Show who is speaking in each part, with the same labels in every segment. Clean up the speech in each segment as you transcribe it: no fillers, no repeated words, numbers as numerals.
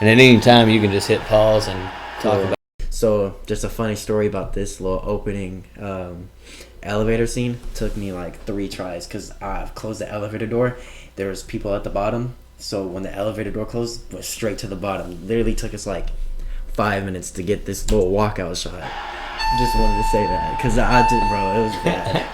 Speaker 1: And at any time, you can just hit pause and talk about.
Speaker 2: So, just a funny story about this little opening elevator scene. Took me like 3 tries because I closed the elevator door. There was people at the bottom. So when the elevator door closed, it went straight to the bottom. Literally took us like 5 minutes to get this little walkout shot. Just wanted to say that because I did, bro. It was bad.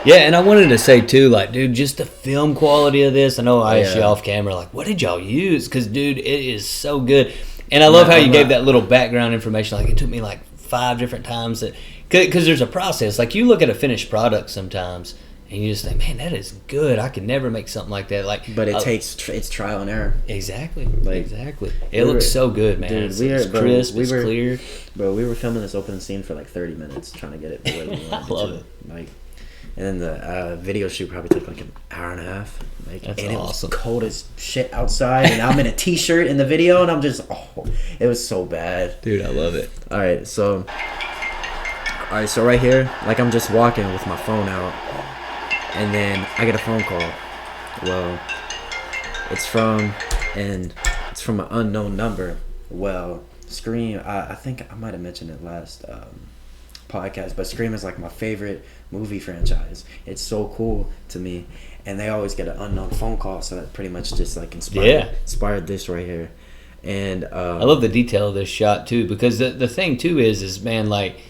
Speaker 1: Yeah, and I wanted to say too, like, dude, just the film quality of this. I know I asked you off camera, like, what did y'all use? Because, dude, it is so good. And I love how you gave that little background information. Like, it took me like 5 different times. Because there's a process. Like, you look at a finished product sometimes, and you just think, man, that is good. I could never make something like that. Like,
Speaker 2: but it's trial and error.
Speaker 1: Exactly. Exactly. It looks so good, man.
Speaker 2: Dude,
Speaker 1: it's crisp. It's clear.
Speaker 2: Bro, we were filming this opening scene for like 30 minutes trying to get it the way we wanted
Speaker 1: I love it.
Speaker 2: Like, and then the video shoot probably took like an hour and a half. Like,
Speaker 1: That's
Speaker 2: and
Speaker 1: awesome.
Speaker 2: It was cold as shit outside, and I'm in a t-shirt in the video, and I'm just, it was so bad.
Speaker 1: Dude, I love it.
Speaker 2: All right, so right here, like I'm just walking with my phone out, and then I get a phone call. Well, it's from an unknown number. Well, Scream, I think I might have mentioned it last podcast, but Scream is like my favorite movie franchise. It's so cool to me, and they always get an unknown phone call, so that pretty much just like inspired this right here. And
Speaker 1: I love the detail of this shot too, because the thing too is man, like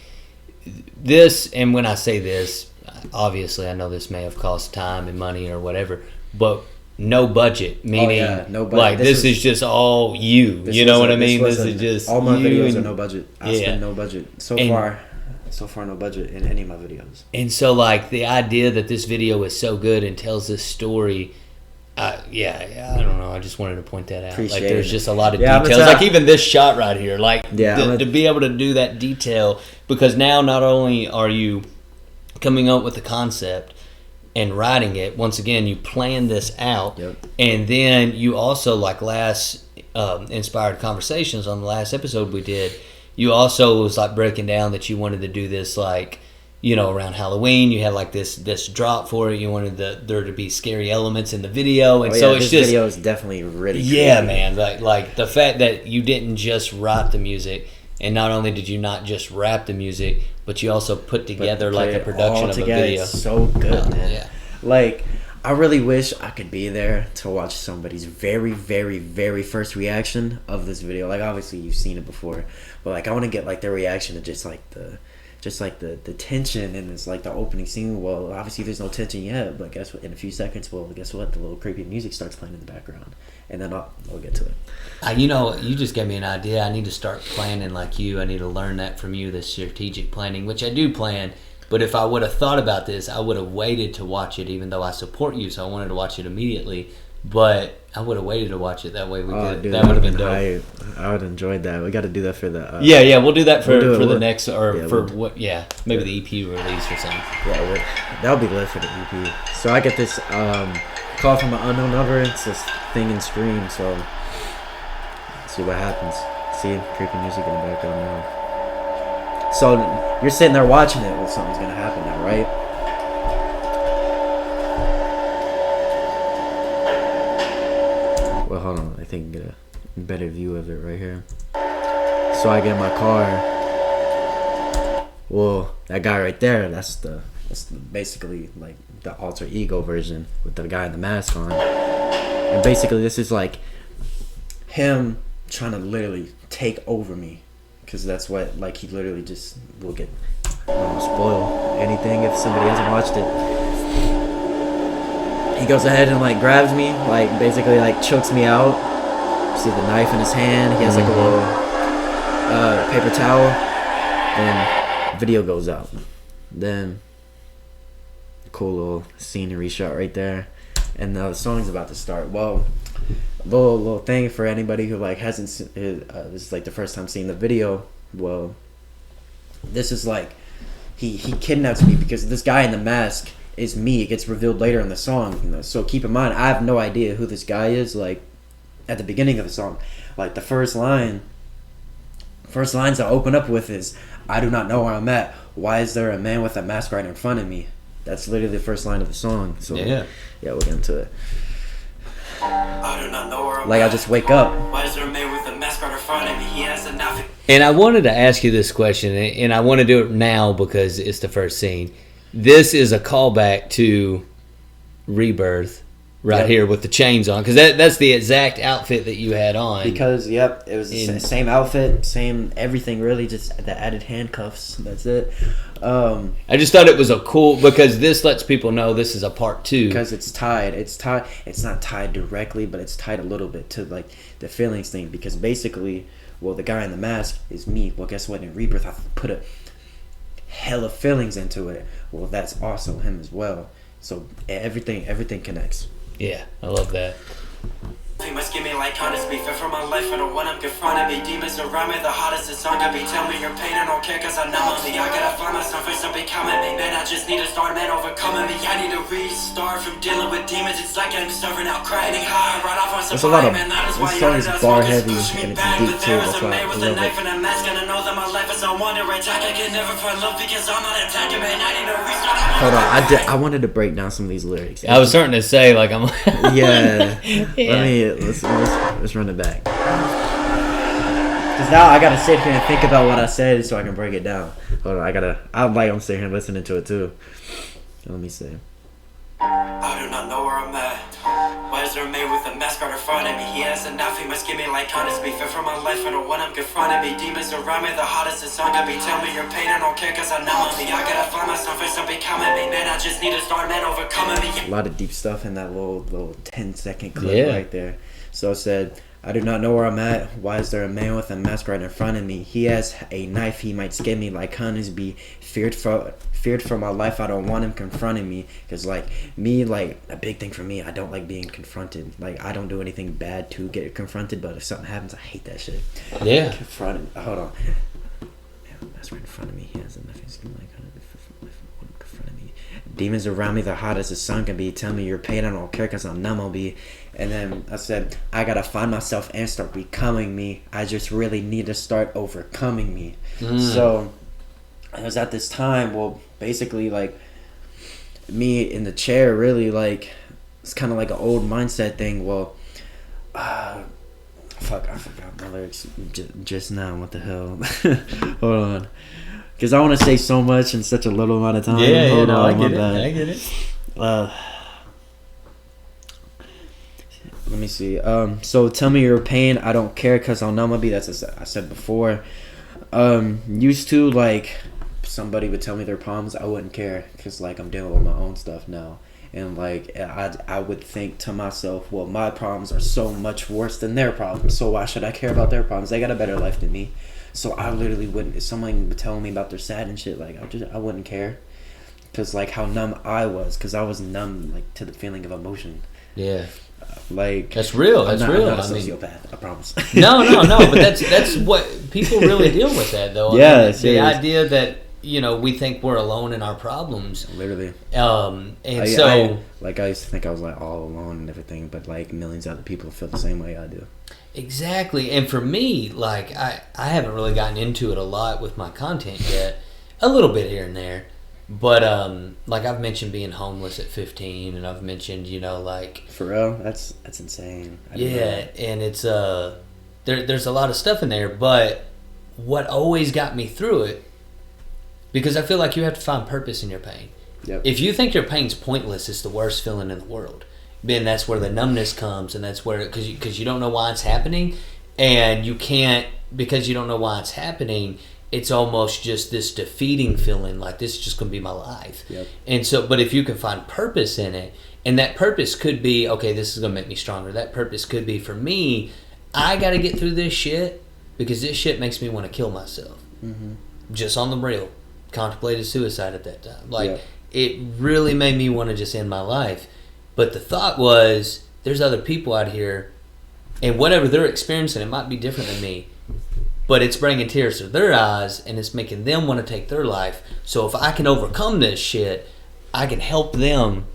Speaker 1: this, and when I say this, obviously I know this may have cost time and money or whatever, but no budget, meaning
Speaker 2: no budget.
Speaker 1: Like this is just all you know what I mean? This is just
Speaker 2: all my
Speaker 1: you
Speaker 2: videos are no budget. I spend no budget so far no budget in any of my videos.
Speaker 1: And so like the idea that this video is so good and tells this story, I don't know, I just wanted to point that out.
Speaker 2: Appreciate
Speaker 1: like there's
Speaker 2: it.
Speaker 1: just a lot of details, like even this shot right here, like to be able to do that detail, because now not only are you coming up with the concept and writing it, once again you plan this out, and then you also, like last Inspired Conversations on the last episode we did, you also was like breaking down that you wanted to do this, like, you know, around Halloween. You had like this drop for it. You wanted there to be scary elements in the video, and so it's
Speaker 2: this
Speaker 1: just
Speaker 2: video is definitely really
Speaker 1: man. Like the fact that you didn't just write the music, and not only did you not just rap the music, but you also put together like a production of a video.
Speaker 2: It's so good, man.
Speaker 1: Yeah.
Speaker 2: Like, I really wish I could be there to watch somebody's very, very, very first reaction of this video. Like, obviously you've seen it before, but like I want to get like their reaction to just like the tension in this, like the opening scene. Well, obviously there's no tension yet, but guess what? In a few seconds, guess what? The little creepy music starts playing in the background, and then I'll get to it.
Speaker 1: You know, you just gave me an idea. I need to start planning like you. I need to learn that from you, the strategic planning, which I do plan. But if I would have thought about this, I would have waited to watch it, even though I support you, so I wanted to watch it immediately. But I would have waited to watch it. That way we could.
Speaker 2: Dude,
Speaker 1: that would have been dope.
Speaker 2: I would have enjoyed that. We got to do that for the.
Speaker 1: We'll do that for the next, maybe the EP release or something.
Speaker 2: Yeah, that'll be lit for the EP. So I get this call from an unknown number. It's this thing in Scream. So let's see what happens. See creepy music in the background now. So you're sitting there watching it. Well, something's gonna happen now, right? Well, hold on. I think get a better view of it right here. So I get in my car. Well, that guy right there, that's basically like the alter ego version with the guy in the mask on. And basically this is like him trying to literally take over me. Because that's what, like, he literally just will get, I don't wanna spoil anything if somebody hasn't watched it. He goes ahead and, like, grabs me, like, basically, like, chokes me out. You see the knife in his hand. He has, like, a little paper towel. Then video goes out. Then, cool little scenery shot right there. And the song's about to start. Well, little thing for anybody who like hasn't this is like the first time seeing the video. Well, this is like he kidnaps me because this guy in the mask is me. It gets revealed later in the song, you know? So keep in mind I have no idea who this guy is. Like at the beginning of the song, like the first line first lines I open up with is, I do not know where I'm at. Why is there a man with a mask right in front of me? That's literally the first line of the song. So yeah, we'll get into it. I do not know where I'm like, at. I just wake up. Why is there a man with a mask right in front of me? He has a knife.
Speaker 1: And I wanted to ask you this question, and I want to do it now because it's the first scene. This is a callback to Rebirth right here with the chains on, because that's the exact outfit that you had on.
Speaker 2: Because, it was the same outfit, same everything really, just the added handcuffs. That's it.
Speaker 1: I just thought it was a cool, because this lets people know this is a part 2.
Speaker 2: Because it's tied. It's not tied directly, but it's tied a little bit to like the feelings thing. Because basically, well, the guy in the mask is me. Well, guess what? In Rebirth, I put a hell of feelings into it. Well, that's also him as well. So everything connects.
Speaker 1: Yeah, I love that.
Speaker 3: He must give me like honest beef. For my life, I don't want him confronting me. Demons around me, the hottest is song. I be tell me your pain, I don't care, cause I know me. I gotta find myself and stop becoming me. Man, I just need to start, man, overcoming me. I need to restart from dealing with demons. It's like I'm suffering out, crying high. Right off on some fire, man. That is why
Speaker 2: this song is bar heavy and it's deep too. That's why I
Speaker 3: love
Speaker 2: it.
Speaker 3: And a mask, and I know that my life is on wonder attack. I can never find love because I'm not attacking, man. I need to restart.
Speaker 2: Hold on, I wanted to break down some of these lyrics.
Speaker 1: I was starting to say, like, I'm
Speaker 2: yeah. Let's run it back. Because now I gotta sit here and think about what I said so I can break it down. Hold on, I'm sitting here listening to it too. Let me see.
Speaker 3: I do not know where I'm at. Why is there a man with a mask right in front of me? He has a knife, he must give me like honest beef. For my life, I don't want him confronting me. Demons around me, the hottest is song. I be tell me your pain, I don't care, cause I know me. I gotta find myself and stop becoming me. Man, I just need to start, man, overcoming me.
Speaker 2: A lot of deep stuff in that little 10-second clip right there. So it said, I do not know where I'm at. Why is there a man with a mask right in front of me? He has a knife, he might skin me like Honeysbee. Feared for my life, I don't want him confronting me. Because, like, me, like, a big thing for me, I don't like being confronted. Like, I don't do anything bad to get confronted, but if something happens, I hate that shit.
Speaker 1: Yeah.
Speaker 2: Confronted. Hold on. Man, that's right in front of me. He has a knife, he's skin me like Honeysbee. In front of me. Demons around me, the hottest the sun can be. Tell me your pain, I don't care, because I'm numb, I'll be. And then I said, I gotta find myself and start becoming me. I just really need to start overcoming me. So it was at this time, well, basically, like, me in the chair, really, like, it's kind of like an old mindset thing. Well, fuck, I forgot my lyrics just now. What the hell? Hold on. Because I want to say so much in such a little amount of time.
Speaker 1: Hold on, I get it.
Speaker 2: Let me see. So tell me your pain. I don't care because I'll numb be. That's what I said before. Used to, like, somebody would tell me their problems, I wouldn't care because, like, I'm dealing with my own stuff now. And, like, I would think to myself, well, my problems are so much worse than their problems, so why should I care about their problems? They got a better life than me. So I literally wouldn't. If someone would tell me about their sad and shit, like, I wouldn't care. Because, like, how numb I was. Because I was numb, like, to the feeling of emotion.
Speaker 1: Yeah.
Speaker 2: Like,
Speaker 1: that's real. That's real.
Speaker 2: I'm not a sociopath. I promise.
Speaker 1: No. But that's what people really deal with. That though. The idea that, you know, we think we're alone in our problems.
Speaker 2: Literally.
Speaker 1: I used
Speaker 2: to think I was, like, all alone and everything, but, like, millions of other people feel the same way I do.
Speaker 1: Exactly. And for me, like, I haven't really gotten into it a lot with my content yet. A little bit here and there. But, like, I've mentioned being homeless at 15, and I've mentioned, you know, like...
Speaker 2: For real? That's insane.
Speaker 1: Yeah, and it's, there's a lot of stuff in there, but what always got me through it, because I feel like you have to find purpose in your pain.
Speaker 2: Yep.
Speaker 1: If you think your pain's pointless, it's the worst feeling in the world. Then that's where the numbness comes, and that's where... Because you don't know why it's happening, and you can't... Because you don't know why it's happening... It's almost just this defeating feeling, like this is just going to be my life.
Speaker 2: Yep.
Speaker 1: And so, but if you can find purpose in it, and that purpose could be, okay, this is going to make me stronger. That purpose could be, for me, I got to get through this shit because this shit makes me want to kill myself.
Speaker 2: Mm-hmm.
Speaker 1: Just on the real. Contemplated suicide at that time. Like, it really made me want to just end my life. But the thought was, there's other people out here, and whatever they're experiencing, it might be different than me. But it's bringing tears to their eyes, and it's making them want to take their life. So if I can overcome this shit, I can help them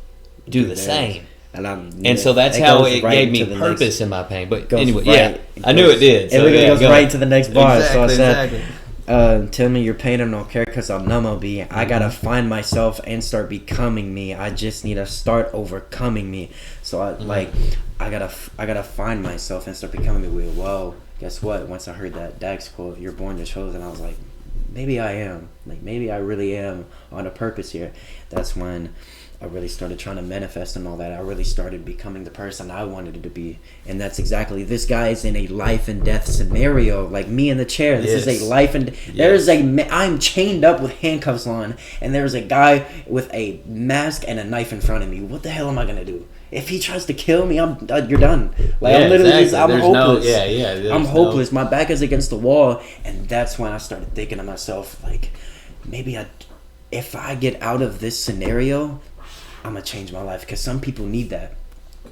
Speaker 1: do the same. And so that's how it gave me purpose in my pain. But anyway, I knew it did.
Speaker 2: So it goes right to the next bar.
Speaker 1: Exactly,
Speaker 2: so I said, tell me your pain, I don't care because I'm numb, I gotta find myself and start becoming me. I just need to start overcoming me. So I gotta find myself and start becoming me. Well, guess what? Once I heard that Dax quote, "You're born to chosen," I was like, maybe I am. Like, maybe I really am on a purpose here. That's when I really started trying to manifest and all that. I really started becoming the person I wanted to be. And that's exactly, this guy is in a life and death scenario. Like me in the chair. This is a life and I'm chained up with handcuffs on, and there's a guy with a mask and a knife in front of me. What the hell am I going to do? If he tries to kill me, you're done. Like, I'm literally I'm hopeless. I'm hopeless. My back is against the wall. And that's when I started thinking to myself, like, maybe if I get out of this scenario, I'm gonna change my life. Because some people need that.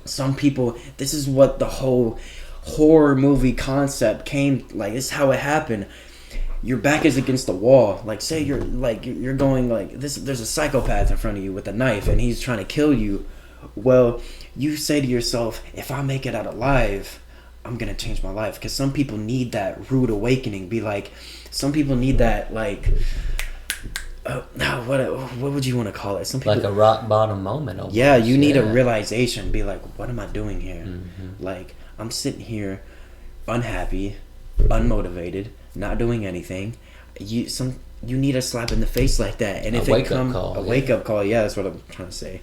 Speaker 2: Some people, this is what the whole horror movie concept came, like, this is how it happened. Your back is against the wall. Like, say you're going like this, there's a psychopath in front of you with a knife and he's trying to kill you. Well, you say to yourself, if I make it out alive, I'm gonna change my life. Because some people need that rude awakening. Some people need that, like, what would you want to call it? Some people,
Speaker 1: like a rock bottom moment. Almost.
Speaker 2: Yeah, you need a realization. Be like, what am I doing here? Mm-hmm. Like, I'm sitting here, unhappy, unmotivated, not doing anything. You need a slap in the face like that, and if it comes a wake up call, yeah, that's what I'm trying to say.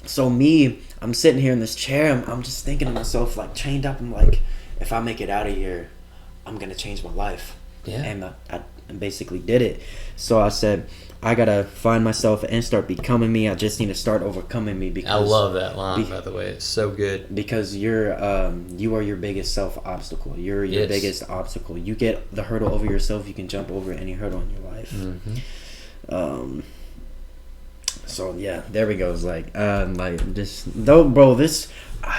Speaker 2: So I'm sitting here in this chair. I'm just thinking to myself, like, chained up. I'm like, if I make it out of here, I'm gonna change my life. Yeah, and I basically did it. So I said, I gotta find myself and start becoming me. I just need to start overcoming me. Because
Speaker 1: I love that line, by the way. It's so good.
Speaker 2: Because you are your biggest self obstacle. You're your biggest obstacle. You get the hurdle over yourself, you can jump over any hurdle in your life. Mm-hmm. So yeah, there we go. It's like just though, bro. This,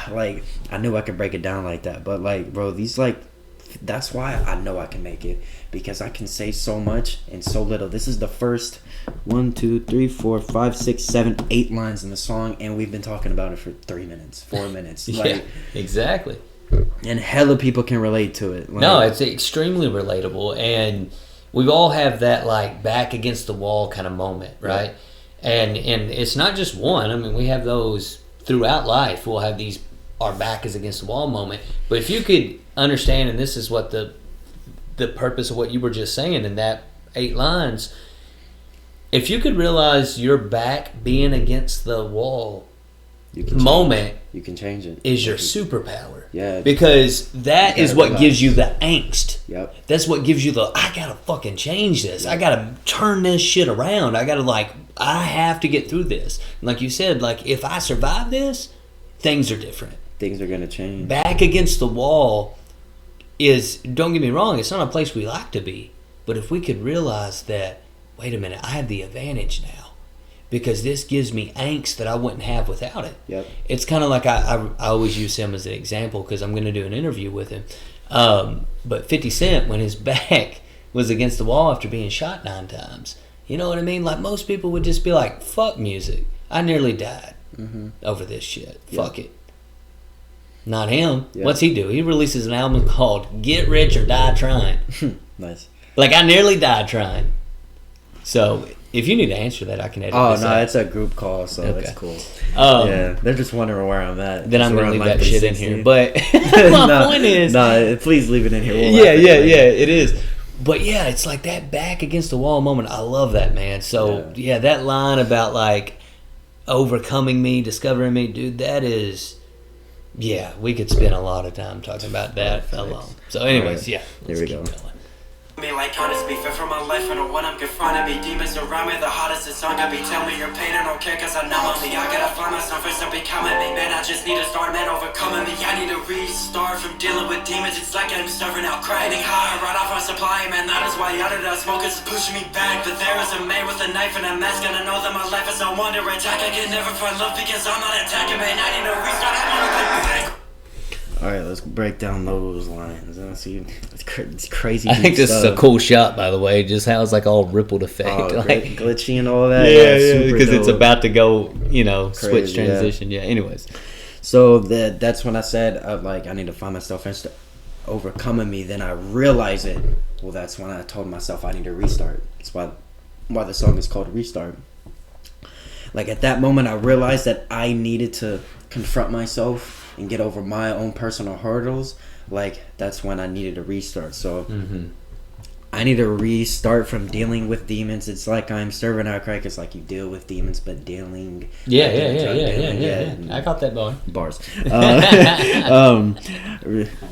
Speaker 2: like, I knew I could break it down like that, but like, bro, these, like, that's why I know I can make it, because I can say so much in so little. This is the first 1, 2, 3, 4, 5, 6, 7, 8 lines in the song, and we've been talking about it for 3 minutes, 4 minutes. Like,
Speaker 1: yeah, exactly.
Speaker 2: And hella people can relate to it. Like,
Speaker 1: no, it's extremely relatable, and we all have that, like, back against the wall kind of moment, right? Yeah. And it's not just one. I mean, we have those throughout life. We'll have these, our back is against the wall moment. But if you could understand, and this is what the purpose of what you were just saying in that 8 lines, if you could realize your back being against the wall moment,
Speaker 2: you can change it,
Speaker 1: is your superpower.
Speaker 2: Yeah,
Speaker 1: because that is what gives you the angst.
Speaker 2: Yep,
Speaker 1: that's what gives you the, I gotta fucking change this. Yep. I gotta turn this shit around. I gotta, like, I have to get through this. Like you said, like, if I survive this, things are different.
Speaker 2: Things are gonna change.
Speaker 1: Back against the wall is, don't get me wrong, it's not a place we like to be. But if we could realize that, wait a minute, I have the advantage now, because this gives me angst that I wouldn't have without it.
Speaker 2: Yep.
Speaker 1: It's kind of like, I always use him as an example because I'm going to do an interview with him. But 50 Cent, when his back was against the wall after being shot 9 times, you know what I mean? Like, most people would just be like, fuck music. I nearly died over this shit. Yep. Fuck it. Not him. Yep. What's he do? He releases an album called Get Rich or Die Trying.
Speaker 2: Nice.
Speaker 1: Like, I nearly died trying. So, if you need to answer that, I can edit this out.
Speaker 2: It's a group call, so that's cool. Yeah, they're just wondering where I'm at.
Speaker 1: Then I'm going to leave that shit in here. But my point is...
Speaker 2: No, please leave it in here.
Speaker 1: Yeah, it is. But yeah, it's like that back against the wall moment. I love that, man. So, yeah, that line about, like, overcoming me, discovering me, dude, that is... Yeah, we could spend a lot of time talking about that alone. So anyways, yeah.
Speaker 2: There we go.
Speaker 3: Me like honest beef for my life and when I'm confronted me demons around me the hottest it's song I be tell me your pain I don't care cause I know me I gotta find myself first and becoming me man I just need to start man overcoming me I need to restart from dealing with demons it's like I'm starving out crying high right off my supply man that is why out of that smoke is pushing me back but there is a man with a knife and a mask and I know that my life is no wonder attack I can never find love because I'm not attacking man I need to restart I wanna play back.
Speaker 2: All right, let's break down those lines. See, it's crazy.
Speaker 1: I think this is a cool shot, by the way. Just how it's like all rippled effect,
Speaker 2: glitchy and all that.
Speaker 1: Yeah, because it's about to go, switch transition. Yeah. Anyways,
Speaker 2: so that's when I said I need to find myself instead overcoming me. Then I realize it. Well, that's when I told myself I need to restart. That's why the song is called Restart. Like at that moment, I realized that I needed to confront myself and get over my own personal hurdles. Like that's when I needed to restart. So I need to restart from dealing with demons. It's like I'm serving out crack. It's like you deal with demons, but dealing.
Speaker 1: Yeah. I got that going.
Speaker 2: Bars.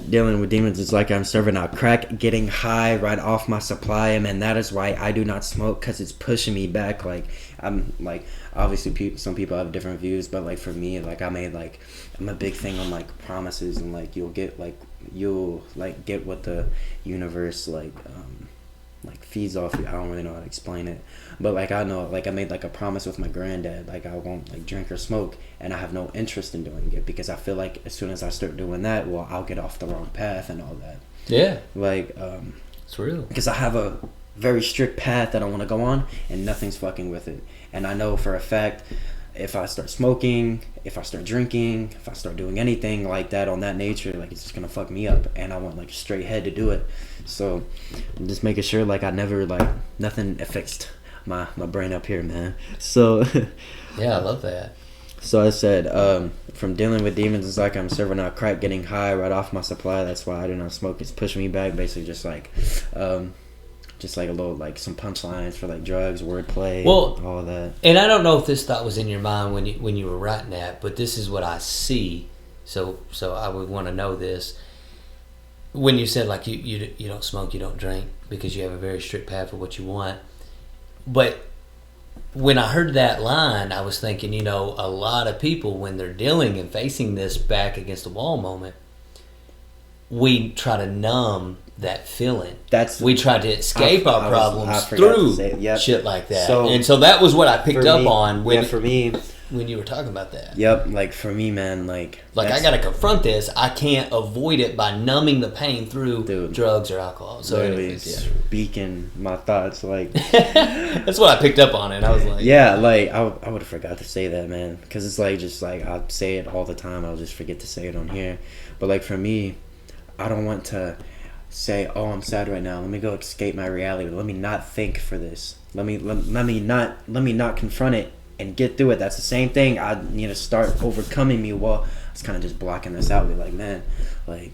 Speaker 2: Dealing with demons. It's like I'm serving out crack, getting high right off my supply, and that is why I do not smoke, because it's pushing me back. Like I'm like, obviously some people have different views, but like for me, like I'm a big thing on like promises, and like you'll get what the universe like feeds off you. I don't really know how to explain it, but like I know, like I made like a promise with my granddad, like I won't like drink or smoke, and I have no interest in doing it because I feel like as soon as I start doing that, well, I'll get off the wrong path and all that.
Speaker 1: Yeah,
Speaker 2: like
Speaker 1: it's real, because
Speaker 2: I have a very strict path that I want to go on, and nothing's fucking with it. And I know for a fact, if I start smoking, if I start drinking, if I start doing anything like that on that nature, like it's just gonna fuck me up, and I want like a straight head to do it. So I'm just making sure like I never like nothing affects my brain up here, man. So
Speaker 1: yeah, I love that.
Speaker 2: So I said, from dealing with demons, it's like I'm serving out crack, getting high right off my supply. That's why I do not smoke. It's pushing me back, basically just like a little, like, some punchlines for, like, drugs, wordplay, all that.
Speaker 1: And I don't know if this thought was in your mind when you were writing that, but this is what I see. So I would want to know this. When you said, like, you don't smoke, you don't drink, because you have a very strict path for what you want. But when I heard that line, I was thinking, a lot of people, when they're dealing and facing this back against the wall moment, we try to numb that feeling. We tried to escape our problems through shit like that. So that was what I picked up on when you were talking about that.
Speaker 2: Yep, like for me, man, like
Speaker 1: I gotta confront this. I can't avoid it by numbing the pain through drugs or alcohol. So
Speaker 2: speaking my thoughts, like
Speaker 1: that's what I picked up on it. I was like,
Speaker 2: I would have forgot to say that, man, because it's like just like I say it all the time. I'll just forget to say it on here. But like for me, I don't want to say, oh, I'm sad right now, let me go escape my reality, let me not think for this, let me not confront it and get through it. That's the same thing. I need to start overcoming me. Well, I was kind of just blocking this out, be like, man, like,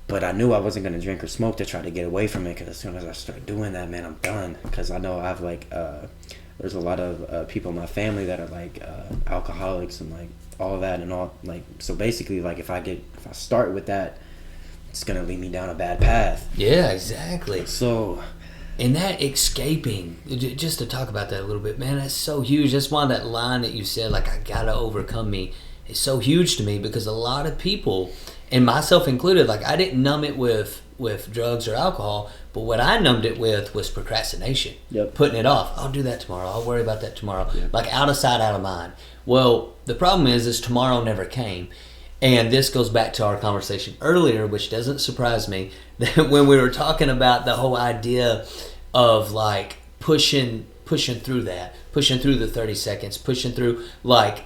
Speaker 2: but I knew I wasn't going to drink or smoke to try to get away from it, because as soon as I start doing that, man, I'm done. Because I know I've like there's a lot of people in my family that are like alcoholics and like all that and all, like, so basically, like if I start with that, it's gonna lead me down a bad path.
Speaker 1: Yeah, exactly.
Speaker 2: So,
Speaker 1: and that escaping, just to talk about that a little bit, man, that's so huge. That's why that line that you said, like, I gotta overcome me, is so huge to me, because a lot of people, and myself included, like, I didn't numb it with drugs or alcohol, but what I numbed it with was procrastination.
Speaker 2: Yep.
Speaker 1: Putting it off. I'll do that tomorrow. I'll worry about that tomorrow. Yep. Like, out of sight, out of mind. Well, the problem is tomorrow never came. And this goes back to our conversation earlier, which doesn't surprise me, that when we were talking about the whole idea of like pushing through that, pushing through the 30 seconds, pushing through, like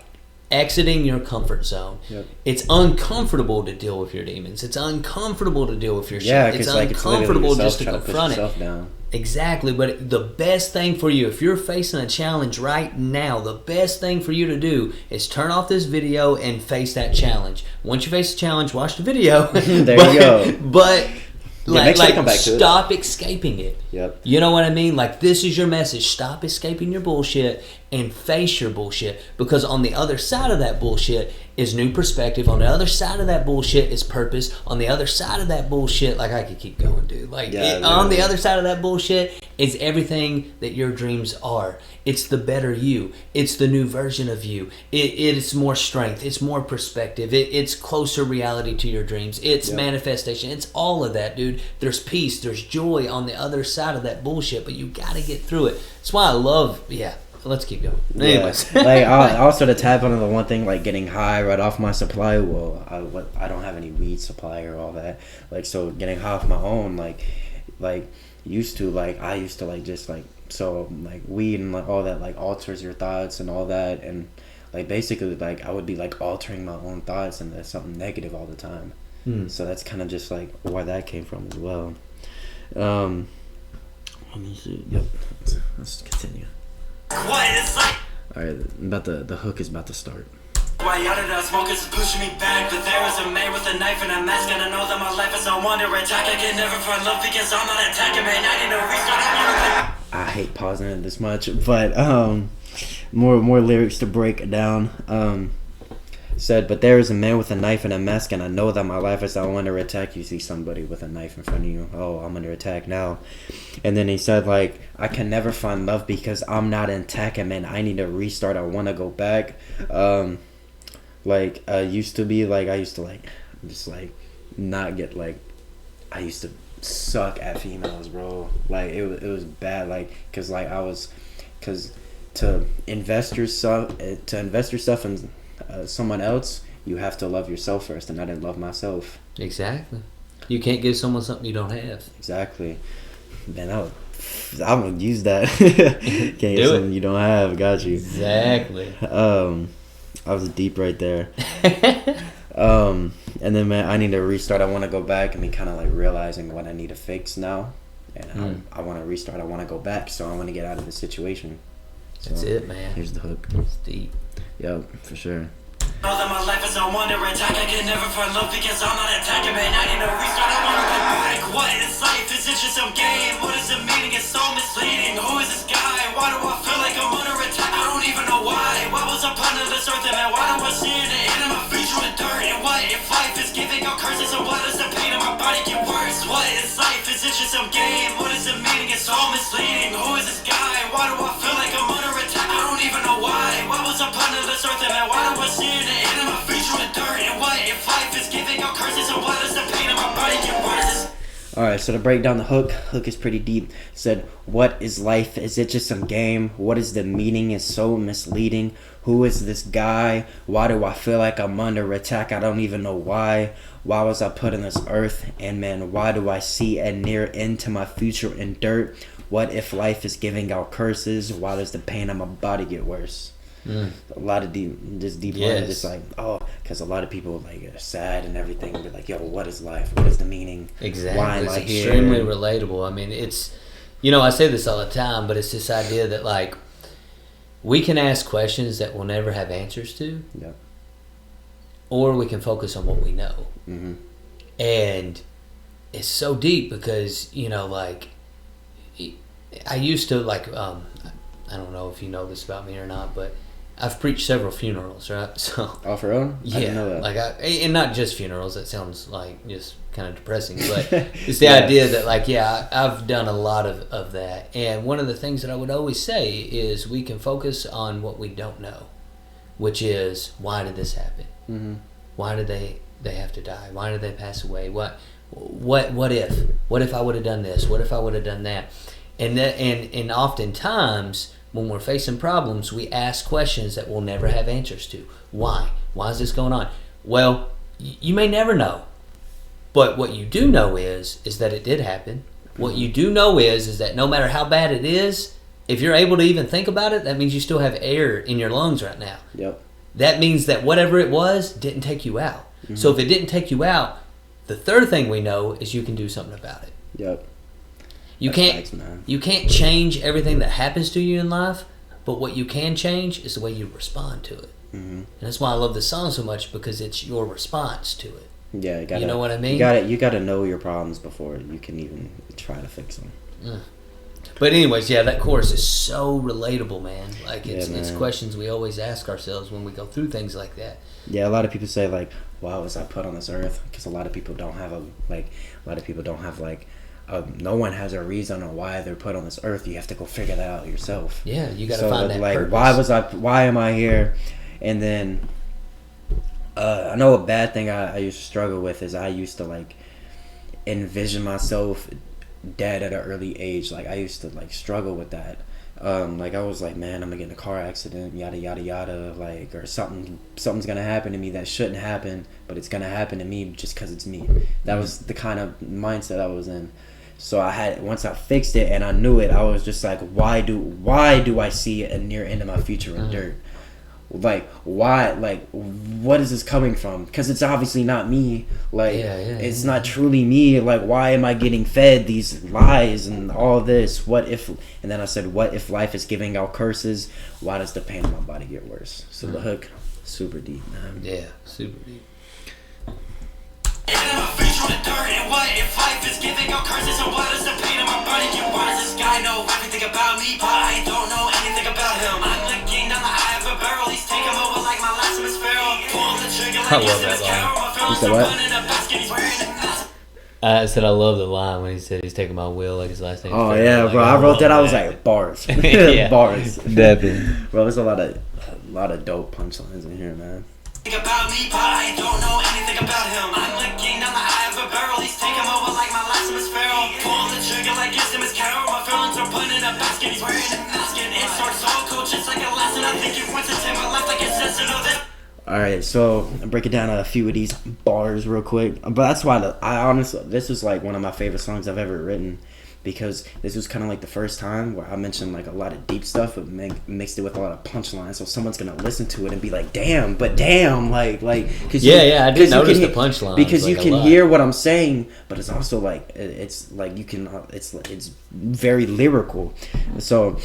Speaker 1: exiting your comfort zone.
Speaker 2: Yep.
Speaker 1: It's uncomfortable to deal with your demons. It's uncomfortable to deal with your
Speaker 2: shit.
Speaker 1: It's uncomfortable just to confront it.
Speaker 2: Down.
Speaker 1: Exactly, but the best thing for you, if you're facing a challenge right now, the best thing for you to do is turn off this video and face that challenge. Once you face the challenge, watch the video.
Speaker 2: There you go.
Speaker 1: But
Speaker 2: like
Speaker 1: stop escaping it.
Speaker 2: Yep.
Speaker 1: You know what I mean? Like, this is your message. Stop escaping your bullshit and face your bullshit, because on the other side of that bullshit is new perspective. On the other side of that bullshit is purpose. On the other side of that bullshit, like, I could keep going, dude. Like, on the other side of that bullshit is everything that your dreams are. It's the better you. It's the new version of you. It's more strength. It's more perspective. It's closer reality to your dreams. It's manifestation. It's all of that, dude. There's peace. There's joy on the other side of that bullshit, but you got to get through it. That's why I love, let's keep going. Anyways,
Speaker 2: like also to tap on the one thing, like getting high right off my supply. Well, I don't have any weed supply or all that. Like, so getting high off my own, like I used to like just like, so like weed and like all that like alters your thoughts and all that, and like basically like I would be like altering my own thoughts and that's something negative all the time. So that's kind of just like where that came from as well. Let me see. Yep. Let's continue. Alright, the hook is about to start.
Speaker 3: Why out of the smoke is pushing me back, but there is a man with a knife and a mask, and I know that my life is a wonder attack. I can never find love because I'm not attacking, man. I need to restart.
Speaker 2: I hate pausing it this much, but more lyrics to break down. Said, but there is a man with a knife and a mask, and I know that my life is under attack. You see somebody with a knife in front of you. Oh, I'm under attack now. And then he said, like, I can never find love because I'm not intact, and man, I need to restart. I want to go back. Like, I used to like, just like, not get like, I used to suck at females, bro. Like, it was bad, like, cause to invest yourself in someone else, you have to love yourself first, and I didn't love myself.
Speaker 1: Exactly. You can't give someone something you don't have.
Speaker 2: Exactly. Man, I'm gonna use that. Can't give something you don't have. Got you.
Speaker 1: Exactly.
Speaker 2: I was deep right there. And then, man, I need to restart. I want to go back and be kind of like realizing what I need to fix now, and I want to restart. I want to go back, so I want to get out of the situation.
Speaker 1: That's it, man.
Speaker 2: Here's the hook.
Speaker 1: It's deep.
Speaker 2: Yep, for sure.
Speaker 3: Know that my life is a wonder attack. I can never find love because I'm not attacking, man. I need to restart. I wanna go back. What is life? Is it just some game? What is the meaning? It's so misleading. Who is this guy? Why do I feel like I'm under attack? I don't even know why. Why was I put on this earth, and man? Why do I see the end of my future with dirt? And what if life is giving out curses? And why does the pain in my body get worse? What is life? Is it just some game? What is the meaning? It's so misleading. Who is this guy? Why do I feel like I'm under attack? I don't even know why. Why was I put on this earth, and man? Why do I see the end of my future with dirt? And what if life is giving out curses? And why does the pain in my body get worse?
Speaker 2: Alright, so to break down the hook is pretty deep. Said, what is life? Is it just some game? What is the meaning? It's so misleading. Who is this guy? Why do I feel like I'm under attack? I don't even know why. Why was I put on this earth? And man, why do I see a near end to my future in dirt? What if life is giving out curses? Why does the pain on my body get worse? A lot of deep lines, just like, because a lot of people like are sad and everything, and be like, yo, what is life? What is the meaning?
Speaker 1: Exactly.
Speaker 2: Why am
Speaker 1: it's
Speaker 2: I here?
Speaker 1: Extremely relatable. I mean, it's, I say this all the time, but it's this idea that like we can ask questions that we'll never have answers to, or we can focus on what we know. And it's so deep because like I used to like I don't know if you know this about me or not, but I've preached several funerals, right? So
Speaker 2: off her own?
Speaker 1: Yeah,
Speaker 2: I didn't know that.
Speaker 1: like and not just funerals. That sounds like just kind of depressing, but it's the idea that like I've done a lot of that. And one of the things that I would always say is we can focus on what we don't know, which is why did this happen? Why did they have to die? Why did they pass away? What if I would have done this? What if I would have done that? And oftentimes when we're facing problems, we ask questions that we'll never have answers to. Why? Why is this going on? Well, you may never know. But what you do know is that it did happen. What you do know is that no matter how bad it is, if you're able to even think about it, that means you still have air in your lungs right now.
Speaker 2: Yep.
Speaker 1: That means that whatever it was didn't take you out. So if it didn't take you out, the third thing we know is you can do something about it.
Speaker 2: Yep.
Speaker 1: You can't change everything that happens to you in life, but what you can change is the way you respond to it. And that's why I love this song so much, because it's your response to it.
Speaker 2: Yeah,
Speaker 1: you know what I mean?
Speaker 2: You gotta know your problems before you can even try to fix them.
Speaker 1: But anyways, that chorus is so relatable, man. Like it's questions we always ask ourselves when we go through things like that.
Speaker 2: Yeah, a lot of people say like, "Why was I put on this earth?" Because a lot of people don't have no one has a reason on why they're put on this earth. You have to go figure that out yourself.
Speaker 1: Yeah, you got to find that
Speaker 2: like,
Speaker 1: purpose.
Speaker 2: Why am I here? And then I know a bad thing I used to struggle with is I used to like envision myself dead at an early age. Like I used to like struggle with that. like I was like, man, I'm gonna get in a car accident, yada yada yada, like, or something's gonna happen to me that shouldn't happen, but it's gonna happen to me just because it's me. That was the kind of mindset I was in. So once I fixed it and I knew it, I was just like, why do I see a near end of my future in dirt? Like, why? Like, what is this coming from? Because it's obviously not me. Like, it's not truly me. Like, why am I getting fed these lies and all this? What if? And then I said, what if life is giving out curses? Why does the pain in my body get worse? So the hook, super deep, man.
Speaker 1: Yeah, super deep.
Speaker 3: And what if life is giving out curses? And why does the pain in my body get worse? This guy know everything about me, but I don't know anything about him. I'm looking down the eye of a barrel. He's taking over like my last name is Pharaoh. Pull the trigger like
Speaker 1: I love that line.
Speaker 2: You said what?
Speaker 1: I said I love the line when he said he's taking my will like his last name.
Speaker 2: Oh yeah, bro! I wrote that. I was like bars, bars.
Speaker 1: Definitely,
Speaker 2: bro. There's a lot of dope punchlines in here, man.
Speaker 3: About me, but I don't know anything about him. I'm looking down the eye of a barrel. He's taking over like my last name is Pharaoh. Pull the trigger like his name is Carol. My feelings are put in a basket. He's wearing a mask and it starts so cool, just like a lesson. I think he wants to take my life like a sense of this.
Speaker 2: Alright, so I'll break it down a few of these bars real quick. But that's why I honestly, this is like one of my favorite songs I've ever written, because this was kind of like the first time where I mentioned like a lot of deep stuff, but mixed it with a lot of punchlines. So someone's gonna listen to it and be like, "Damn!" But damn, like, cause
Speaker 1: I did notice the punchlines
Speaker 2: because
Speaker 1: like
Speaker 2: you can hear what I'm saying, but it's also like it's like you can it's very lyrical. So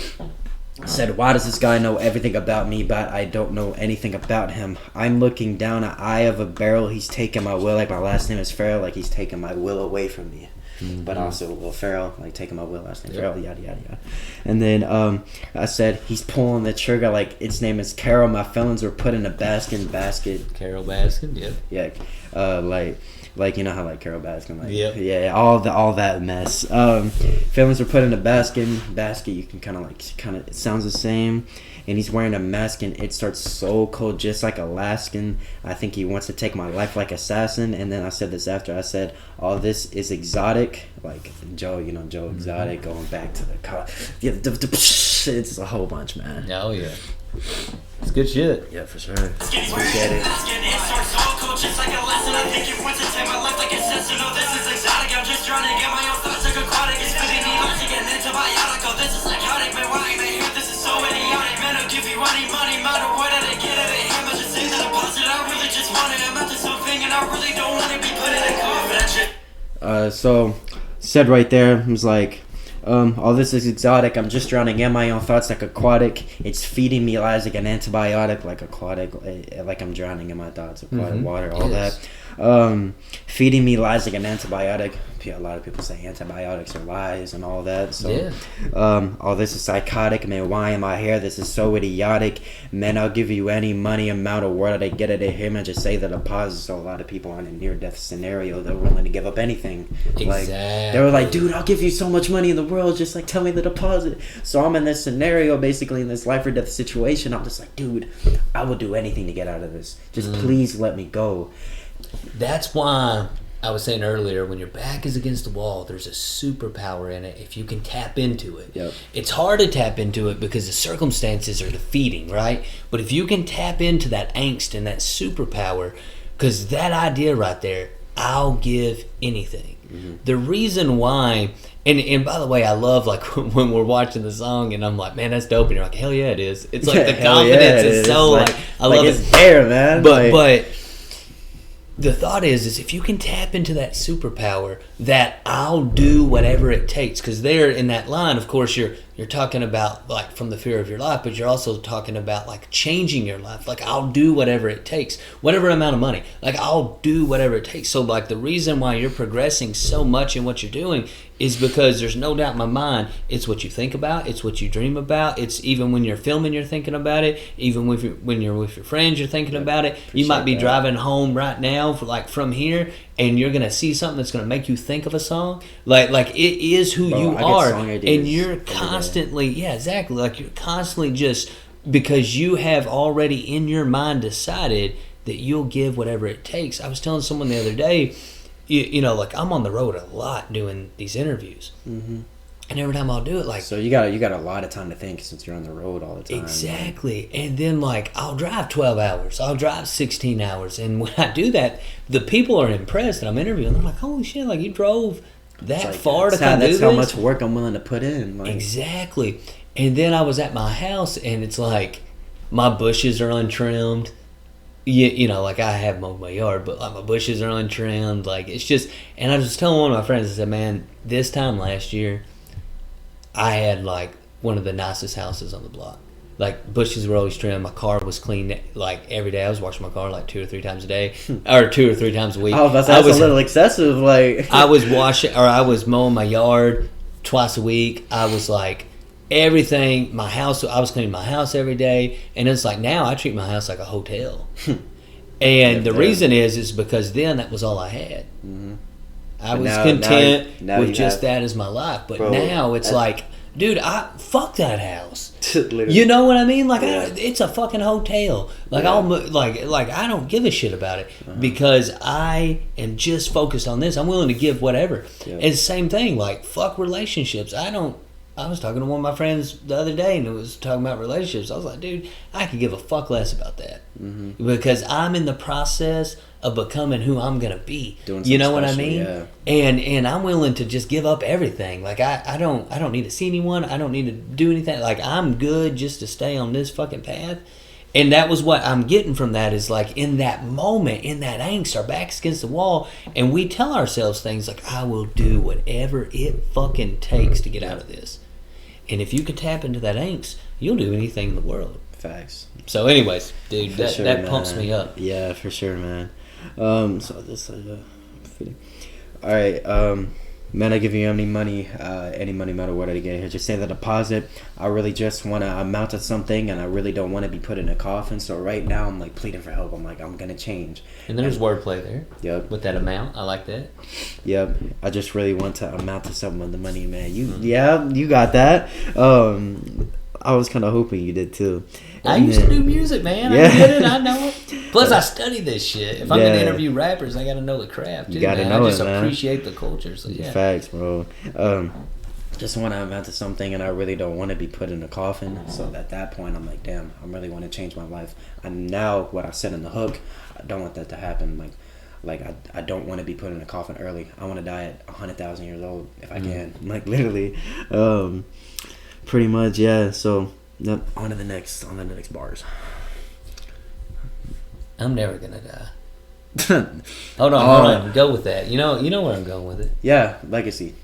Speaker 2: I said, why does this guy know everything about me, but I don't know anything about him? I'm looking down an eye of a barrel. He's taking my will, like my last name is Farrell, like he's taking my will away from me. Mm-hmm. But also Will Ferrell, like taking my will, last name Farrell, yada yada yada. And then I said he's pulling the trigger like its name is Carol. My feelings were put in a basket.
Speaker 1: Carol Baskin,
Speaker 2: yeah. Like you know how like Carol Baskin, like yeah, all that mess. Feelings were put in a basket. You can kind of it sounds the same. And he's wearing a mask and it starts so cold, just like Alaskan. I think he wants to take my life like assassin. And then I said this after. I said, all this is exotic. Like Joe, Joe Exotic, going back to the car. Yeah, it's a whole bunch, man.
Speaker 1: Oh, yeah. It's good shit.
Speaker 2: Yeah, for sure. Appreciate it. So said right there, it was like, all this is exotic. I'm just drowning in my own thoughts like aquatic. It's feeding me lies like an antibiotic, like aquatic, like I'm drowning in my thoughts, aquatic water, all that. Feeding me lies like an antibiotic. A lot of people say antibiotics are lies and all that. So, all this is psychotic. Man, why am I here? This is so idiotic. Man, I'll give you any money amount of word I get it at him and just say the deposit. So a lot of people are in a near-death scenario. They're willing to give up anything.
Speaker 1: Exactly.
Speaker 2: Like, they were like, dude, I'll give you so much money in the world. Just like, tell me the deposit. So I'm in this scenario, basically in this life or death situation. I'm just like, dude, I will do anything to get out of this. Just please let me go.
Speaker 1: That's why I was saying earlier, when your back is against the wall, there's a superpower in it if you can tap into it.
Speaker 2: Yep.
Speaker 1: It's hard to tap into it because the circumstances are defeating, right? But if you can tap into that angst and that superpower, because that idea right there, I'll give anything. Mm-hmm. The reason why, and by the way, I love like when we're watching the song and I'm like, man, that's dope. And you're like, hell yeah, it is. It's like the confidence is so like I love
Speaker 2: it's there, man.
Speaker 1: But the thought is if you can tap into that superpower, that I'll do whatever it takes. Because there in that line, of course, you're talking about like from the fear of your life, but you're also talking about like changing your life. Like I'll do whatever it takes, whatever amount of money. Like I'll do whatever it takes. So like the reason why you're progressing so much in what you're doing is because there's no doubt in my mind, it's what you think about, it's what you dream about, it's even when you're filming, you're thinking about it, even when you're with your friends, you're thinking about it. You might be driving home right now from here, and you're gonna see something that's gonna make you think of a song. Like it is who you are, and you're constantly, exactly. Like you're constantly just because you have already in your mind decided that you'll give whatever it takes. I was telling someone the other day, you know, like I'm on the road a lot doing these interviews. Mm-hmm. And every time I'll do it, like...
Speaker 2: So you got a lot of time to think since you're on the road all the time.
Speaker 1: Exactly. And then, like, I'll drive 12 hours. I'll drive 16 hours. And when I do that, the people are impressed that I'm interviewing. They're like, holy shit, like, you drove that far to come do this?
Speaker 2: That's how much work I'm willing to put in. Like.
Speaker 1: Exactly. And then I was at my house, and it's like, my bushes are untrimmed. You know, like, I have mowed my yard, but, like, my bushes are untrimmed. Like, it's just... And I was telling one of my friends, I said, man, this time last year... I had, like, one of the nicest houses on the block. Like, bushes were always trimmed. My car was clean, like, every day. I was washing my car, like, 2 or 3 times a day. Or 2 or 3 times a week.
Speaker 2: Oh, that's a little excessive, like...
Speaker 1: I was I was mowing my yard twice a week. I was, like, everything. My house, I was cleaning my house every day. And it's like, now I treat my house like a hotel. And the reason is because then that was all I had. Mm-hmm. I was content with just that as my life. But now it's like, dude, fuck that house. You know what I mean? Like, it's a fucking hotel. Like, I'll like I don't give a shit about it because I am just focused on this. I'm willing to give whatever. Yeah. And same thing, like, fuck relationships. I was talking to one of my friends the other day and it was talking about relationships. I was like, dude, I could give a fuck less about that because I'm in the process of becoming who I'm gonna be. You know what I mean? Yeah. And I'm willing to just give up everything. Like, I don't need to see anyone. I don't need to do anything. Like, I'm good just to stay on this fucking path. And that was what I'm getting from that is, like, in that moment, in that angst, our back's against the wall, and we tell ourselves things like, I will do whatever it fucking takes to get out of this. And if you can tap into that angst, you'll do anything in the world.
Speaker 2: Facts.
Speaker 1: So anyways, dude, that pumps me up.
Speaker 2: Yeah, for sure, man. So this all right, man, I give you any money no matter what I get here. Just say the deposit. I really just want to amount to something, and I really don't want to be put in a coffin. So right now, I'm like pleading for help. I'm like, I'm gonna change.
Speaker 1: And there's wordplay there.
Speaker 2: Yep.
Speaker 1: With that amount, I like that.
Speaker 2: Yep. I just really want to amount to some of the money, man. You got that. I was kind of hoping you did too.
Speaker 1: I used to do music, man. Yeah. I get it. I know it. Plus, I study this shit. If I'm gonna interview rappers, I gotta know the craft.
Speaker 2: You gotta know it, man. I just
Speaker 1: appreciate the culture. So yeah.
Speaker 2: Facts, bro. Just want to amount to something, and I really don't want to be put in a coffin. So at that point, I'm like, damn, I really want to change my life. And now, what I said in the hook, I don't want that to happen. Like I don't want to be put in a coffin early. I want to die at 100,000 years old if I can. Like, literally, pretty much, yeah. So. Yep. On to the next bars.
Speaker 1: I'm never gonna die. Hold on. Go with that. You know where I'm going with it.
Speaker 2: Yeah, legacy.